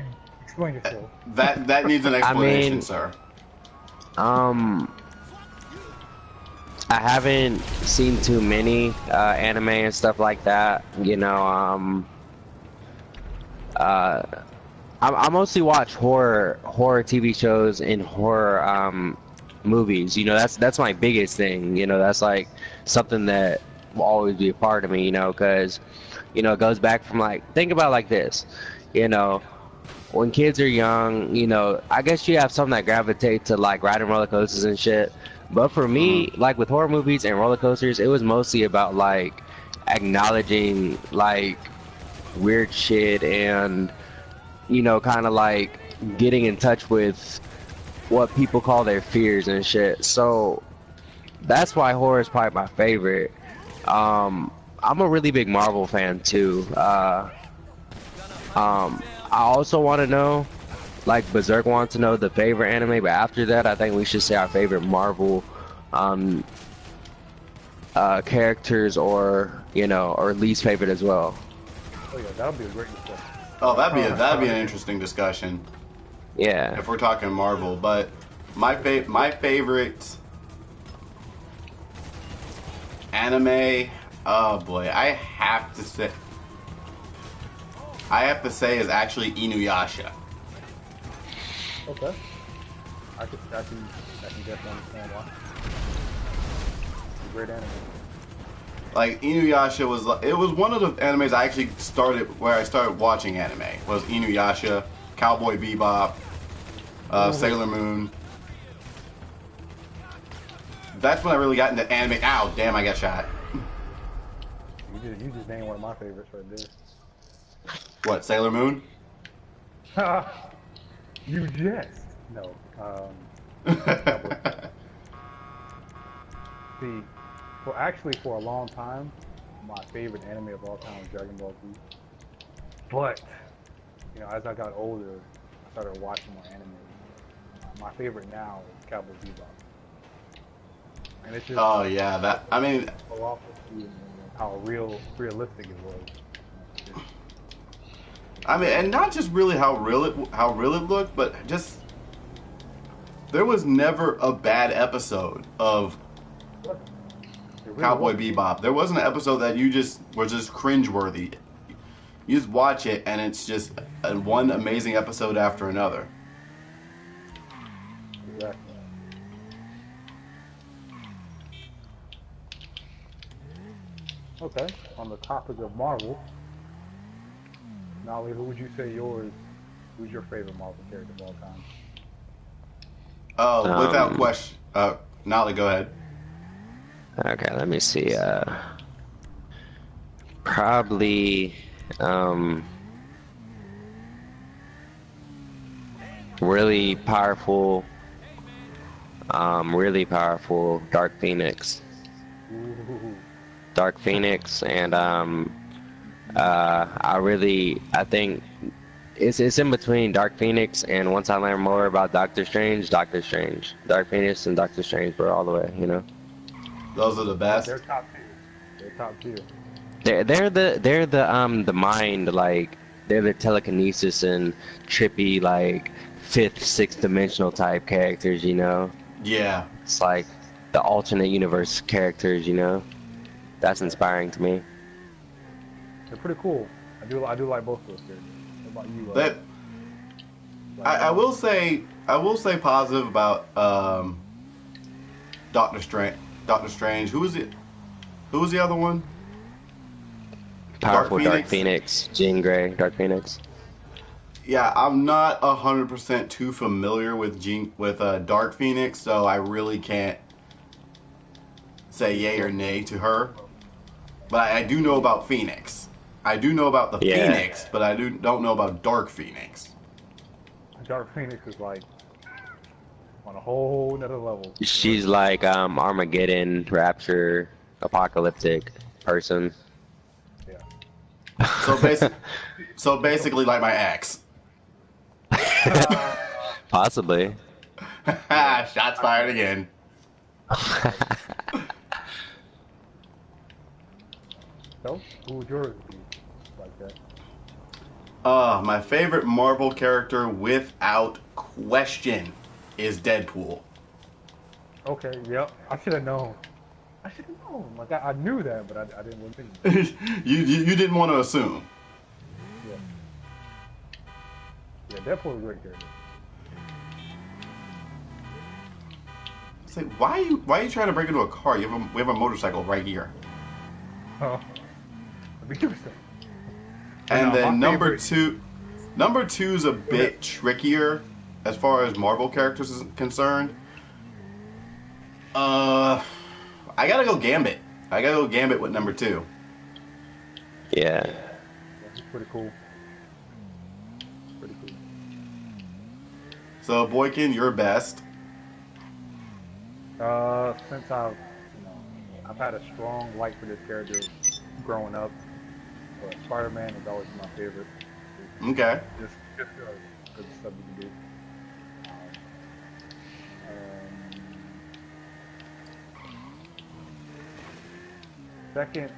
yourself. That needs an explanation, sir. I haven't seen too many anime and stuff like that. You know, I mostly watch horror TV shows and horror movies. You know, that's my biggest thing. You know, that's like something that will always be a part of me. You know, because you know it goes back from like, think about it like this. You know, when kids are young, you know, I guess you have some that gravitate to like riding roller coasters and shit. But for me, like with horror movies and roller coasters, it was mostly about like acknowledging like weird shit and, you know, kind of like getting in touch with what people call their fears and shit. So that's why horror is probably my favorite. I'm a really big Marvel fan too. I also want to know, like Berserk wants to know the favorite anime, but after that, I think we should say our favorite Marvel characters, or you know, or least favorite as well. Oh yeah, that would be a great discussion. Oh, that'd be an interesting discussion Yeah. if we're talking Marvel. But my favorite anime, oh boy, I have to say is actually Inuyasha. Okay. I can definitely understand why. It's a great anime. Like Inuyasha was, it was one of the animes I actually started where I started watching anime. Was Inuyasha, Cowboy Bebop, Sailor Moon. That's when I really got into anime. Ow, damn, I got shot. You just named one of my favorites right there. What, Sailor Moon? You jest. No. See, for a long time, my favorite anime of all time was Dragon Ball Z. But, as I got older, I started watching more anime. My favorite now is Cowboy Bebop. And it's just Oh yeah, I mean, how realistic it was. and not just really how real it looked, but just there was never a bad episode of Cowboy Bebop. There wasn't an episode that you just were just cringeworthy. You just watch it, and it's just one amazing episode after another. Exactly. Okay, on the topic of Marvel, Nolly, who would you say who's your favorite Marvel character of all time? Without question. Nolly, go ahead. Okay, let me see. Probably, really powerful, Dark Phoenix. Ooh. Dark Phoenix, and I think it's in between Dark Phoenix and once I learn more about Doctor Strange. Dark Phoenix and Doctor Strange were all the way, Those are the best. They're top tier. They're top tier. They're the mind, like they're the telekinesis and trippy, like fifth, sixth dimensional type characters, Yeah. It's like the alternate universe characters, That's inspiring to me. They're pretty cool. I do like both of those characters. What about you? I will say positive about Doctor Strange. Who was it? Who was the other one? Powerful Dark Phoenix. Jean Grey, Dark Phoenix. Yeah, I'm not 100% too familiar with Dark Phoenix, so I really can't say yay or nay to her. But I do know about Phoenix. I do know about the Phoenix, but I don't know about Dark Phoenix. Dark Phoenix is like on a whole nother level. She's like Armageddon, Rapture, apocalyptic person. Yeah. So basically like my ex. Possibly. Shots fired again. So, who would yours be like that? My favorite Marvel character without question is Deadpool. Okay, yep. I should have known. Like I knew that, but I didn't want to think. you didn't want to assume. Yeah, Deadpool is a great character. Say, why are you trying to break into a car? We have a motorcycle right here. Oh, let me do something. And then number two is a bit trickier as far as Marvel characters is concerned. I gotta go Gambit. With number 2. Yeah. He's pretty cool. Pretty cool. So Boykin, you're best. Since I've had a strong like for this character growing up, but Spider-Man is always my favorite. Okay. Just because of stuff you can do. Second,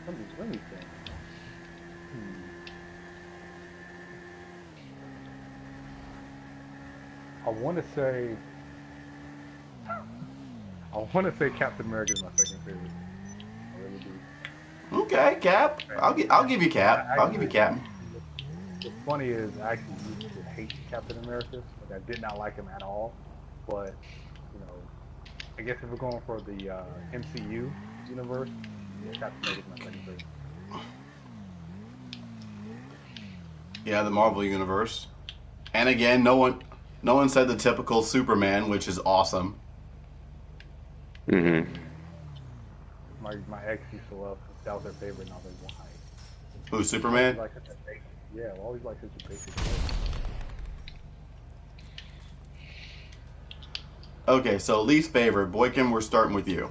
let me think. I want to say Captain America is my second favorite. I really do. Okay, Cap. I'll give you Cap. I'll give you Cap. What's funny is I actually used to hate Captain America. Like I did not like him at all. But I guess if we're going for the MCU universe, yeah, Captain America's my second favorite. Yeah, the Marvel universe. And again, no one said the typical Superman, which is awesome. Mm-hmm. My ex used to love that was her favorite, and I was like, why? Who, Superman? Like such a basic, yeah, I always like such a basic stuff. Okay, so least favorite. Boykin, we're starting with you.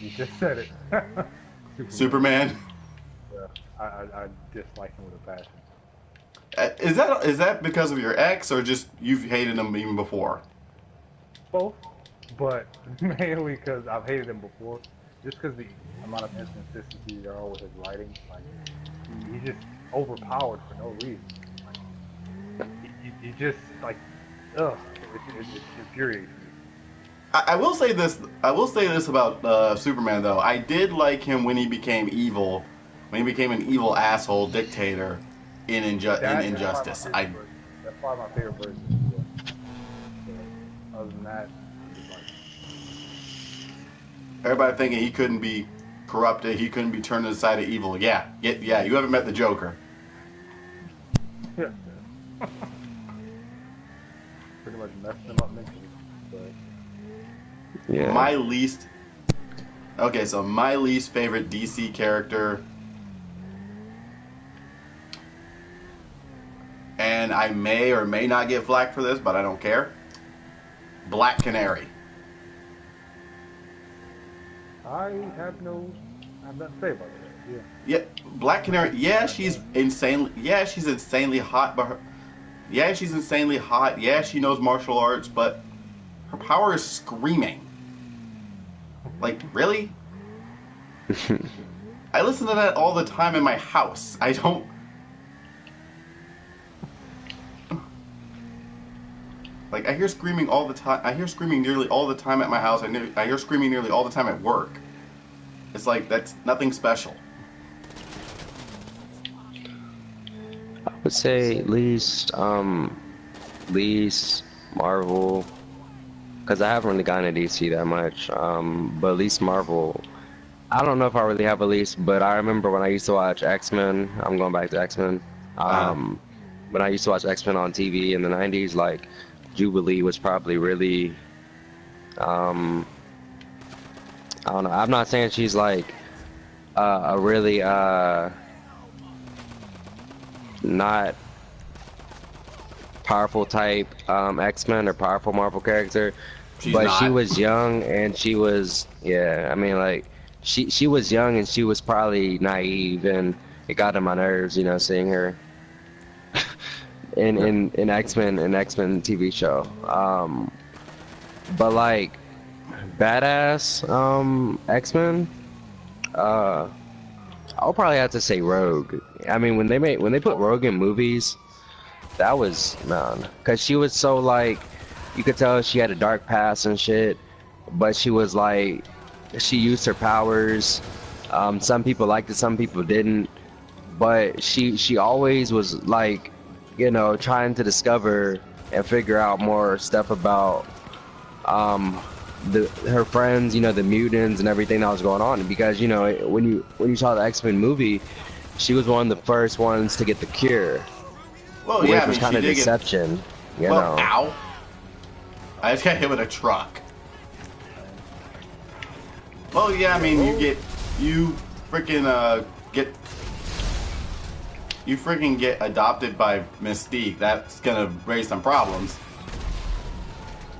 You just said it. Superman? Yeah, I dislike him with a passion. Is that because of your ex, or just you've hated him even before? Both, but mainly because I've hated him before. Just because the amount of inconsistencies there are with his writing, like he's just overpowered for no reason. Like, he just like, ugh, it infuriates me. I will say this. I will say this about Superman, though. I did like him when he became evil, when he became an evil asshole dictator in Injustice. That's probably my favorite version. Yeah. But other than that, I'm just like, Everybody thinking he couldn't be corrupted, he couldn't be turned to the side of evil. Yeah. You haven't met the Joker. yeah. Pretty much messed him up mentally. But Yeah. My least favorite DC character, and I may or may not get flack for this, but I don't care. Black Canary. I have nothing to say about that. Yeah. Yeah, Black Canary. Yeah, she's insanely. Yeah, she's insanely hot, but she's insanely hot. Yeah, she knows martial arts, but her power is screaming. Like, really? I listen to that all the time in my house. I don't. Like, I hear screaming all the time. I hear screaming nearly all the time at my house. I hear screaming nearly all the time at work. It's like, that's nothing special. I would say least Marvel, because I haven't really gotten to DC that much. But at least Marvel, I don't know if I really have a least, but I remember when I used to watch X-Men. I'm going back to X-Men. When I used to watch X-Men on TV in the 90s, like Jubilee was probably really, I don't know. I'm not saying she's like a really not powerful type X-Men or powerful Marvel character, but she was young and she was, yeah, I mean, like she was young and she was probably naive, and it got on my nerves, you know, seeing her in X-Men TV show. But like badass X-Men, I'll probably have to say Rogue. I mean, when they put Rogue in movies, that was, man, because she was so, like, you could tell she had a dark past and shit, but she was like, she used her powers. Some people liked it, some people didn't, but she always was like, you know, trying to discover and figure out more stuff about her friends, you know, the mutants and everything that was going on. Because, you know, when you saw the X-Men movie, she was one of the first ones to get the cure. Well, which yeah, I mean, was kind of deception, you know. Ow! I just got hit with a truck. Well, yeah, I mean, you freaking get adopted by Mystique. That's gonna raise some problems.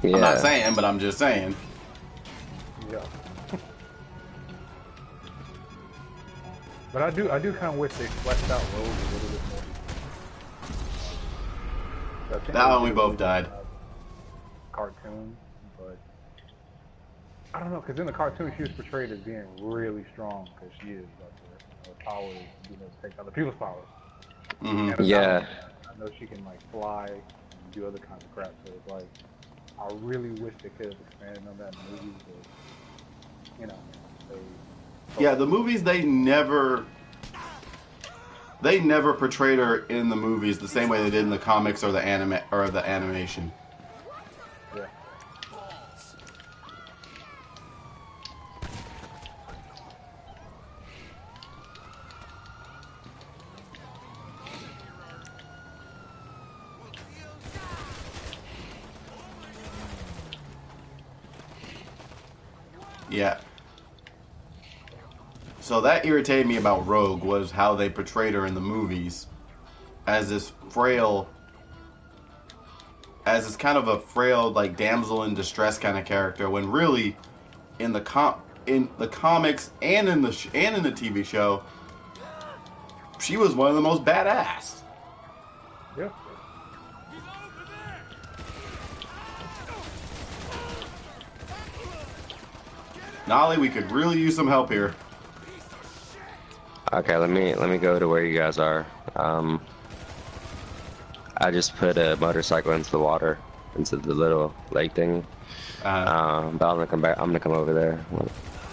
Yeah. I'm not saying, but I'm just saying. Yeah. But I do kind of wish they fleshed out Rogue a little bit more. That one we both died. Cartoon, but I don't know, because in the cartoon she was portrayed as being really strong, because she is. Her power is being able to take other people's powers. Mm-hmm. Yeah. I know she can like fly and do other kinds of crap. So it's like, I really wish they could have expanded on that in the movies, but you know, yeah, the movies they never portrayed her in the movies the same way they did in the comics or the animation. Yeah. Yeah. So that irritated me about Rogue was how they portrayed her in the movies as this frail, as this kind of a frail, like damsel in distress kind of character. When really, in the comics and in the TV show, she was one of the most badass. Yeah. Nolly, we could really use some help here. Okay, let me go to where you guys are. I just put a motorcycle into the water, into the little lake thing. But I'm gonna come back. I'm gonna come over there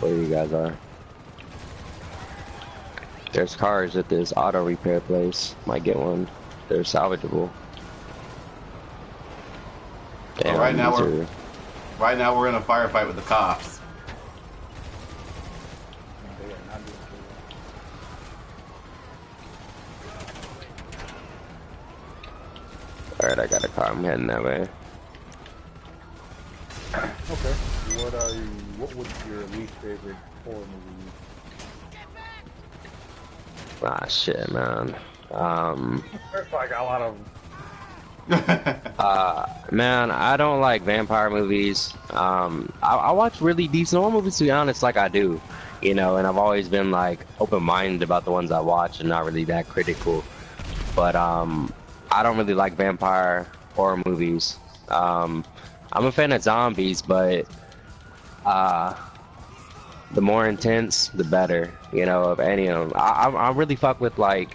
where you guys are. There's cars at this auto repair place. Might get one. They're salvageable. Damn, right now we're in a firefight with the cops. Alright, I got a car. I'm heading that way. Okay. What was your least favorite horror movie? Ah, shit, man. There's like a lot of Man, I don't like vampire movies. I watch really decent horror movies, to be honest, like I do. You know, and I've always been like open-minded about the ones I watch and not really that critical. But I don't really like vampire horror movies. I'm a fan of zombies, but the more intense, the better. You know, of any of them. I really fuck with like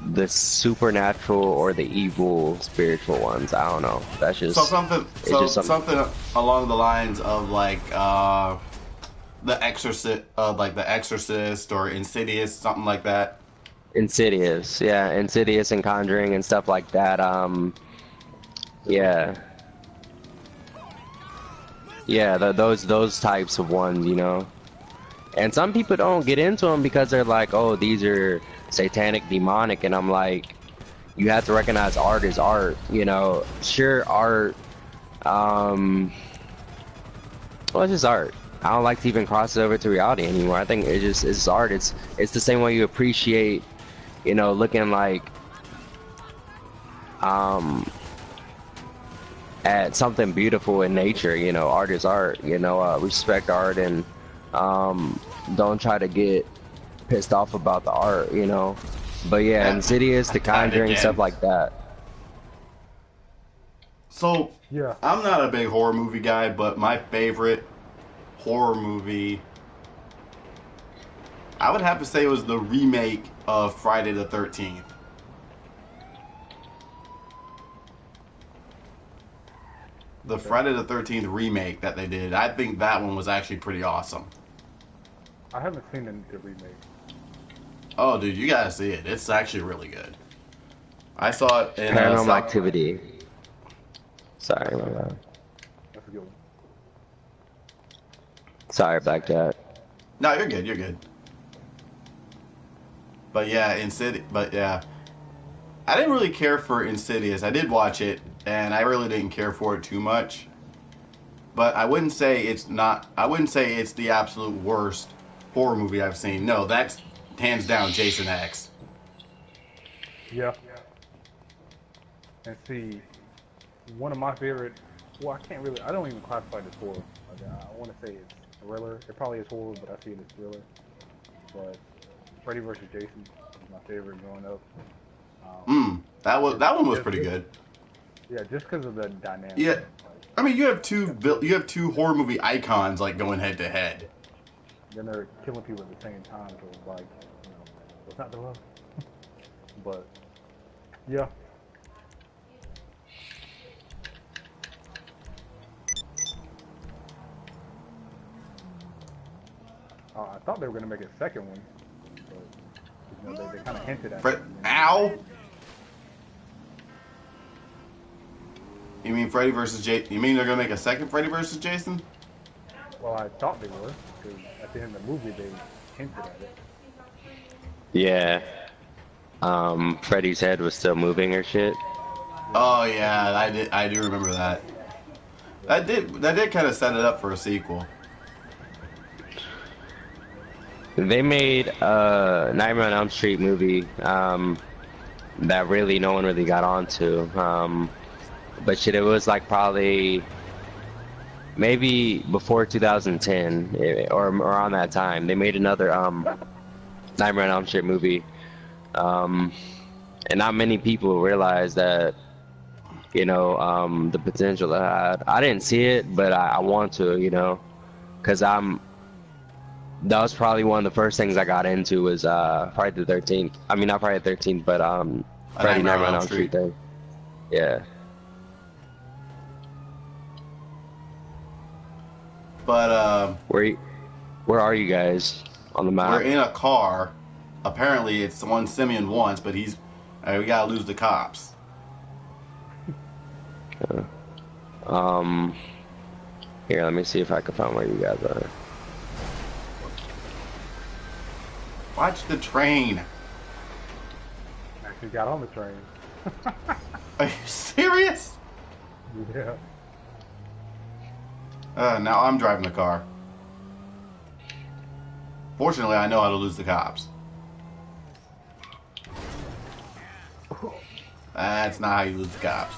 the supernatural or the evil spiritual ones. I don't know. That's just something along the lines of like the Exorcist, like the Exorcist or Insidious, something like that. Insidious, yeah, Insidious and Conjuring and stuff like that. Yeah, those types of ones, you know. And some people don't get into them because they're like, oh, these are satanic, demonic, and I'm like, you have to recognize art is art, you know. Sure, art, well, it's just art. I don't like to even cross it over to reality anymore. I think it's art. It's the same way you appreciate, you know, looking like at something beautiful in nature. You know, art is art. You know, respect art and don't try to get pissed off about the art. You know, but yeah, Insidious, The Conjuring, stuff like that. So yeah. I'm not a big horror movie guy, but my favorite horror movie, I would have to say, was the remake of Friday the 13th. The Friday the 13th remake that they did, I think that one was actually pretty awesome. I haven't seen the remake. Oh, dude, you gotta see it. It's actually really good. I saw it in Paranormal Activity. Sorry, my bad. That's a good one. Sorry, Black Cat. No, you're good. You're good. But yeah, I didn't really care for Insidious. I did watch it, and I really didn't care for it too much. But I wouldn't say it's not. I wouldn't say it's the absolute worst horror movie I've seen. No, that's hands down Jason X. Yeah. And see, one of my favorite. Well, I don't even classify this horror. Like, I want to say it's thriller. It probably is horror, but I see it as thriller. But Freddy vs. Jason was my favorite growing up. That one was pretty good. Yeah, just because of the dynamic. Yeah, like, I mean, you have two horror movie icons like going head to head. Then they're killing people at the same time, so it's like, you know, it's not the love. But yeah. I thought they were gonna make a second one, but you know, they kind of hinted at it. Ow! You mean Freddy versus Jason? You mean they're gonna make a second Freddy versus Jason? Well, I thought they were, because at the end of the movie they hinted at it. Yeah. Freddy's head was still moving or shit. Oh yeah, I do remember that. That did kind of set it up for a sequel. They made a Nightmare on Elm Street movie that really no one really got onto. But shit, it was like probably maybe before 2010 or around that time. They made another Nightmare on Elm Street movie, and not many people realize that. The potential that I had. I didn't see it, but I want to, because that was probably one of the first things I got into was Friday the 13th. I mean, not Friday the 13th, but Friday Nightmare on Elm Street thing. Yeah. But Where are you guys on the map? we're in a car. Apparently, it's the one Simeon wants, but we gotta lose the cops. Here, let me see if I can find where you guys are. Watch the train. Actually got on the train. Are you serious? Yeah. Now I'm driving the car. Fortunately, I know how to lose the cops. That's not how you lose the cops.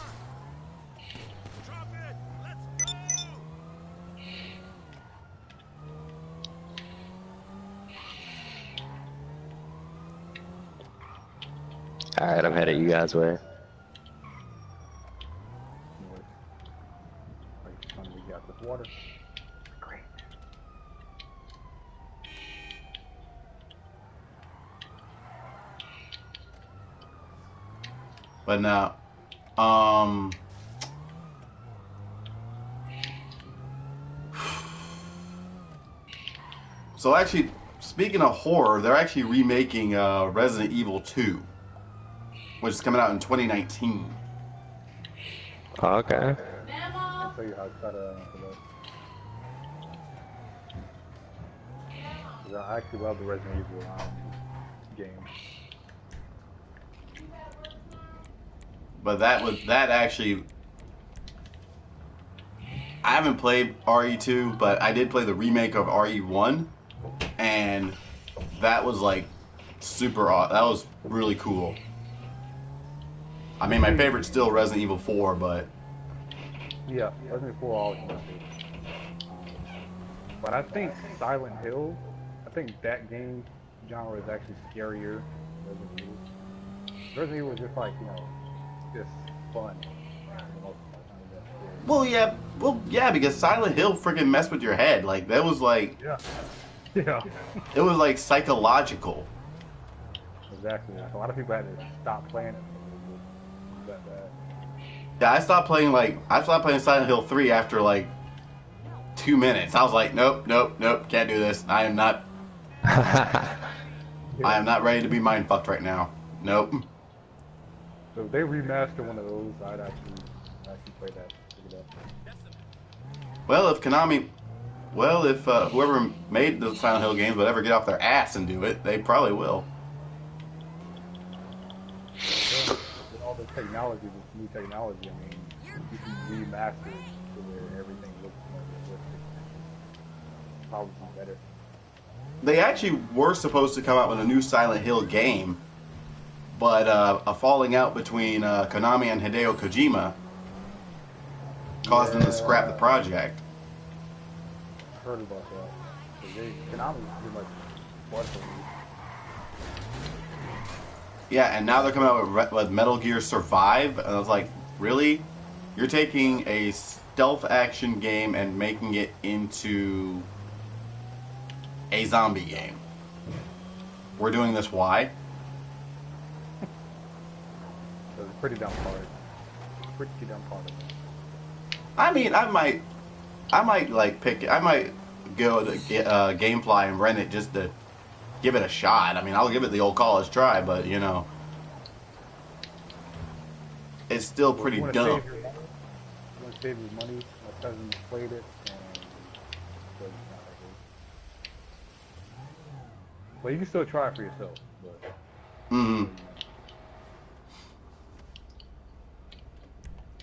Alright, I'm headed you guys' way. We got this water. Great. But now, so actually, speaking of horror, they're actually remaking Resident Evil 2, which is coming out in 2019. Oh, okay. I'll tell you how to cut I actually love the Resident Evil game. But that actually, I haven't played RE2, but I did play the remake of RE1, and that was like super awesome. That was really cool. I mean, my favorite's still Resident Evil 4, but yeah, Resident Evil 4 always my favorite. But I think Silent Hill, I think that game genre is actually scarier than Resident Evil. Resident Evil is just like, just fun. well, yeah, because Silent Hill freaking messed with your head. Like that was like, Yeah. it was like psychological. Exactly. A lot of people had to stop playing it. That bad. Yeah, I stopped playing Silent Hill 3 after like 2 minutes. I was like, nope, can't do this. I am not ready to be mind fucked right now. Nope. So if they remaster one of those, I'd actually play that. Pick it up. Well, if whoever made the Silent Hill games would ever get off their ass and do it, they probably will. With all the technology, this new technology, I mean, you can remaster it to where everything looks more realistic. Probably better. They actually were supposed to come out with a new Silent Hill game, but a falling out between Konami and Hideo Kojima caused them to scrap the project. I heard about that. Konami pretty much bought it. Yeah, and now they're coming out with Metal Gear Survive, and I was like, really? You're taking a stealth action game and making it into a zombie game. We're doing this why? So it's a pretty dumb part. Pretty dumb part of it. I mean, I might like pick it. I might go to GameFly and rent it just to give it a shot. I mean, I'll give it the old college try, but it's still pretty dumb. You want to save your money? My cousin played it, and so it's not that good. Well, you can still try it for yourself. But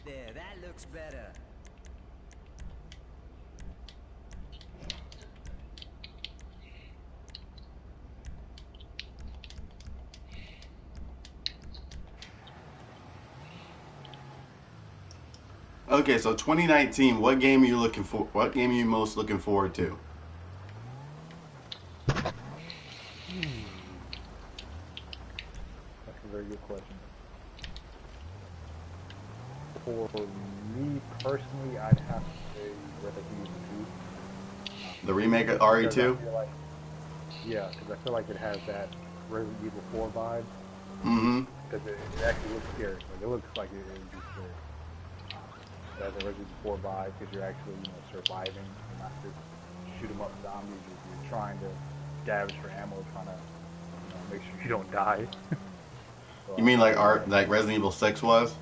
There, that looks better. Okay, so 2019, what game are you looking for? What game are you most looking forward to? That's a very good question. For me personally, I'd have to say Resident Evil 2. The remake of Because I RE2? feel like, yeah, because I feel like it has that Resident Evil 4 vibe. Mm-hmm. Because it actually looks scary. Like it looks like it would be scary. It has a Resident Evil 4 vibe because you're actually, surviving. You're not just shoot 'em up zombies. You're trying to scavenge for ammo, trying to, make sure you don't die. So, You mean like like Resident Evil 6 was?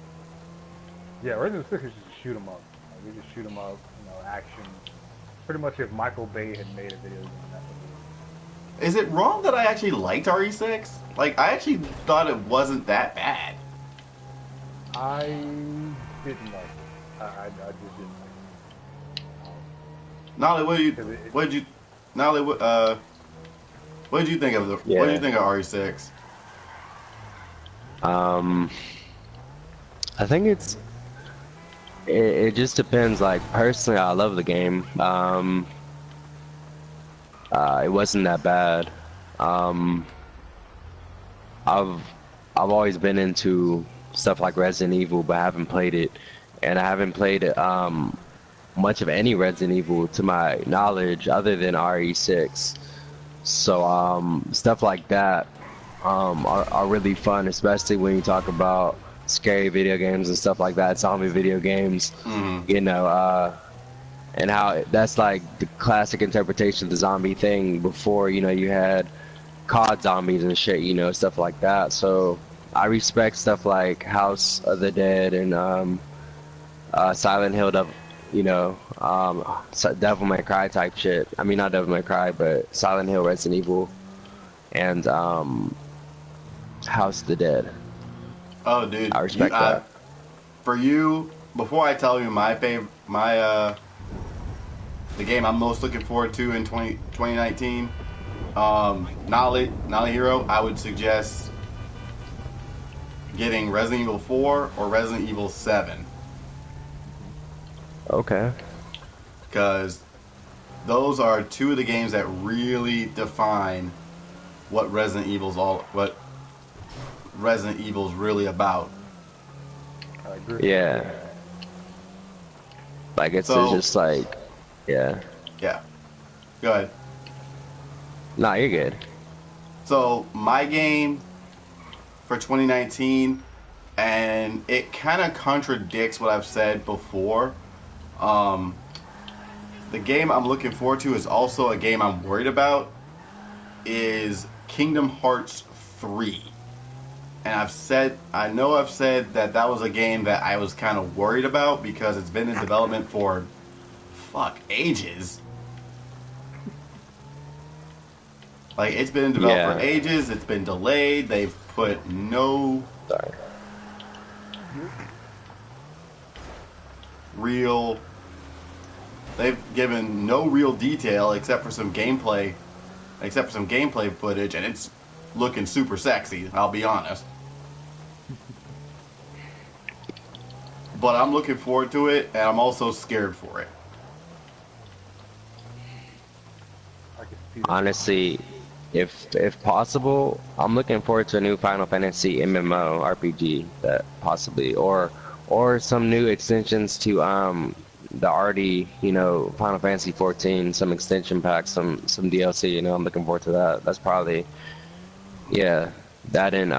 yeah, Resident Evil 6 is just a shoot 'em up. Like, you just shoot 'em up, action. Pretty much if Michael Bay had made a video game, that's what it Is it wrong that I actually liked RE6? Like, I actually thought it wasn't that bad. is. I didn't like it. I just didn't like it. Nolly, what Because did you, Nolly, what did you think of what did you think of RE6? I think it just depends. Like personally, I love the game. It wasn't that bad. I've always been into stuff like Resident Evil, but I haven't played it, and I haven't played much of any Resident Evil to my knowledge other than RE6. So stuff like that are really fun, especially when you talk about scary video games and stuff like that, zombie video games, and how that's like the classic interpretation of the zombie thing before, you had COD zombies and shit, stuff like that. So I respect stuff like House of the Dead and Silent Hill, Devil May Cry type shit. I mean, not Devil May Cry, but Silent Hill, Resident Evil, and House of the Dead. Oh, dude, I respect that. For you, before I tell you the game I'm most looking forward to in 2019, Nolly Hero, I would suggest getting Resident Evil 4 or Resident Evil 7. Okay. Because those are two of the games that really define what Resident Evil's really about. I agree. Yeah. Like it's just like, yeah. Yeah. Go ahead. Nah, you're good. So my game for 2019, and it kind of contradicts what I've said before. The game I'm looking forward to is also a game I'm worried about, is Kingdom Hearts 3. And I know I've said that was a game that I was kind of worried about because it's been in development for, ages. Like, it's been in development for ages, it's been delayed, they've put no they've given no real detail except for some gameplay footage, and it's looking super sexy, I'll be honest. But I'm looking forward to it, and I'm also scared for it. Honestly, if possible, I'm looking forward to a new Final Fantasy MMO RPG that possibly, or some new extensions to the already Final Fantasy 14, some extension packs, some DLC. I'm looking forward to that. That's probably that and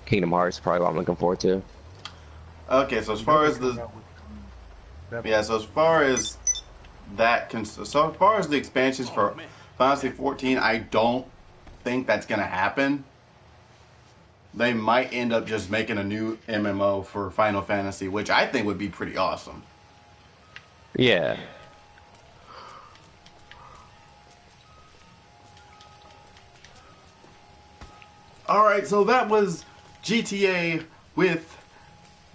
Kingdom Hearts probably what I'm looking forward to. Okay, so as far as the expansions for Final Fantasy 14, I don't think that's gonna happen. They might end up just making a new MMO for Final Fantasy, which I think would be pretty awesome. Yeah. Alright, so that was GTA with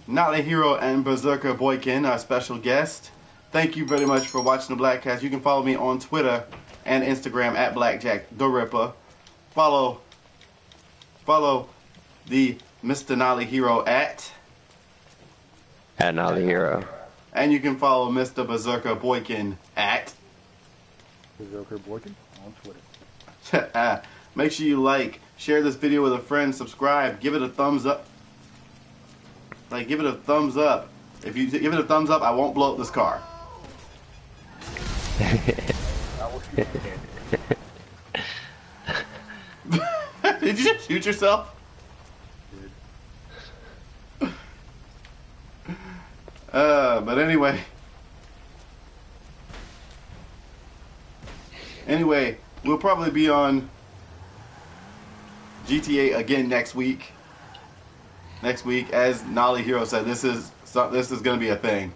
Not a Hero and Berserker Boykin, our special guest. Thank you very much for watching the Blak Cast. You can follow me on Twitter and Instagram at BlackJackTheRipper. Follow the Mr. Nolly Hero at And I'll the hero. And you can follow Mr. Berserker Boykin at Berserker Boykin on Twitter. Make sure you like, share this video with a friend, subscribe, give it a thumbs up. Like, give it a thumbs up. If you give it a thumbs up, I won't blow up this car. Did you just shoot yourself? But anyway. Anyway, we'll probably be on GTA again next week. Next week, as Nolly Hero said, this is going to be a thing.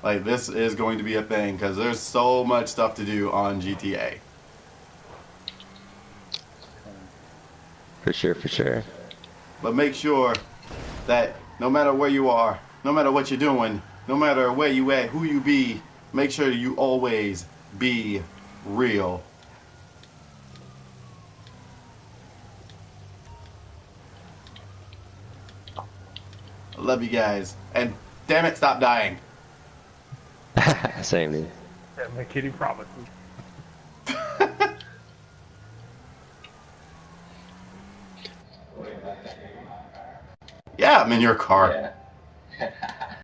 Like, this is going to be a thing because there's so much stuff to do on GTA. For sure, for sure. But make sure that no matter where you are, no matter what you're doing, no matter where you at, who you be, make sure you always be real. I love you guys. And damn it, stop dying. Same here. That my kitty promises. Yeah, I'm in your car. Yeah.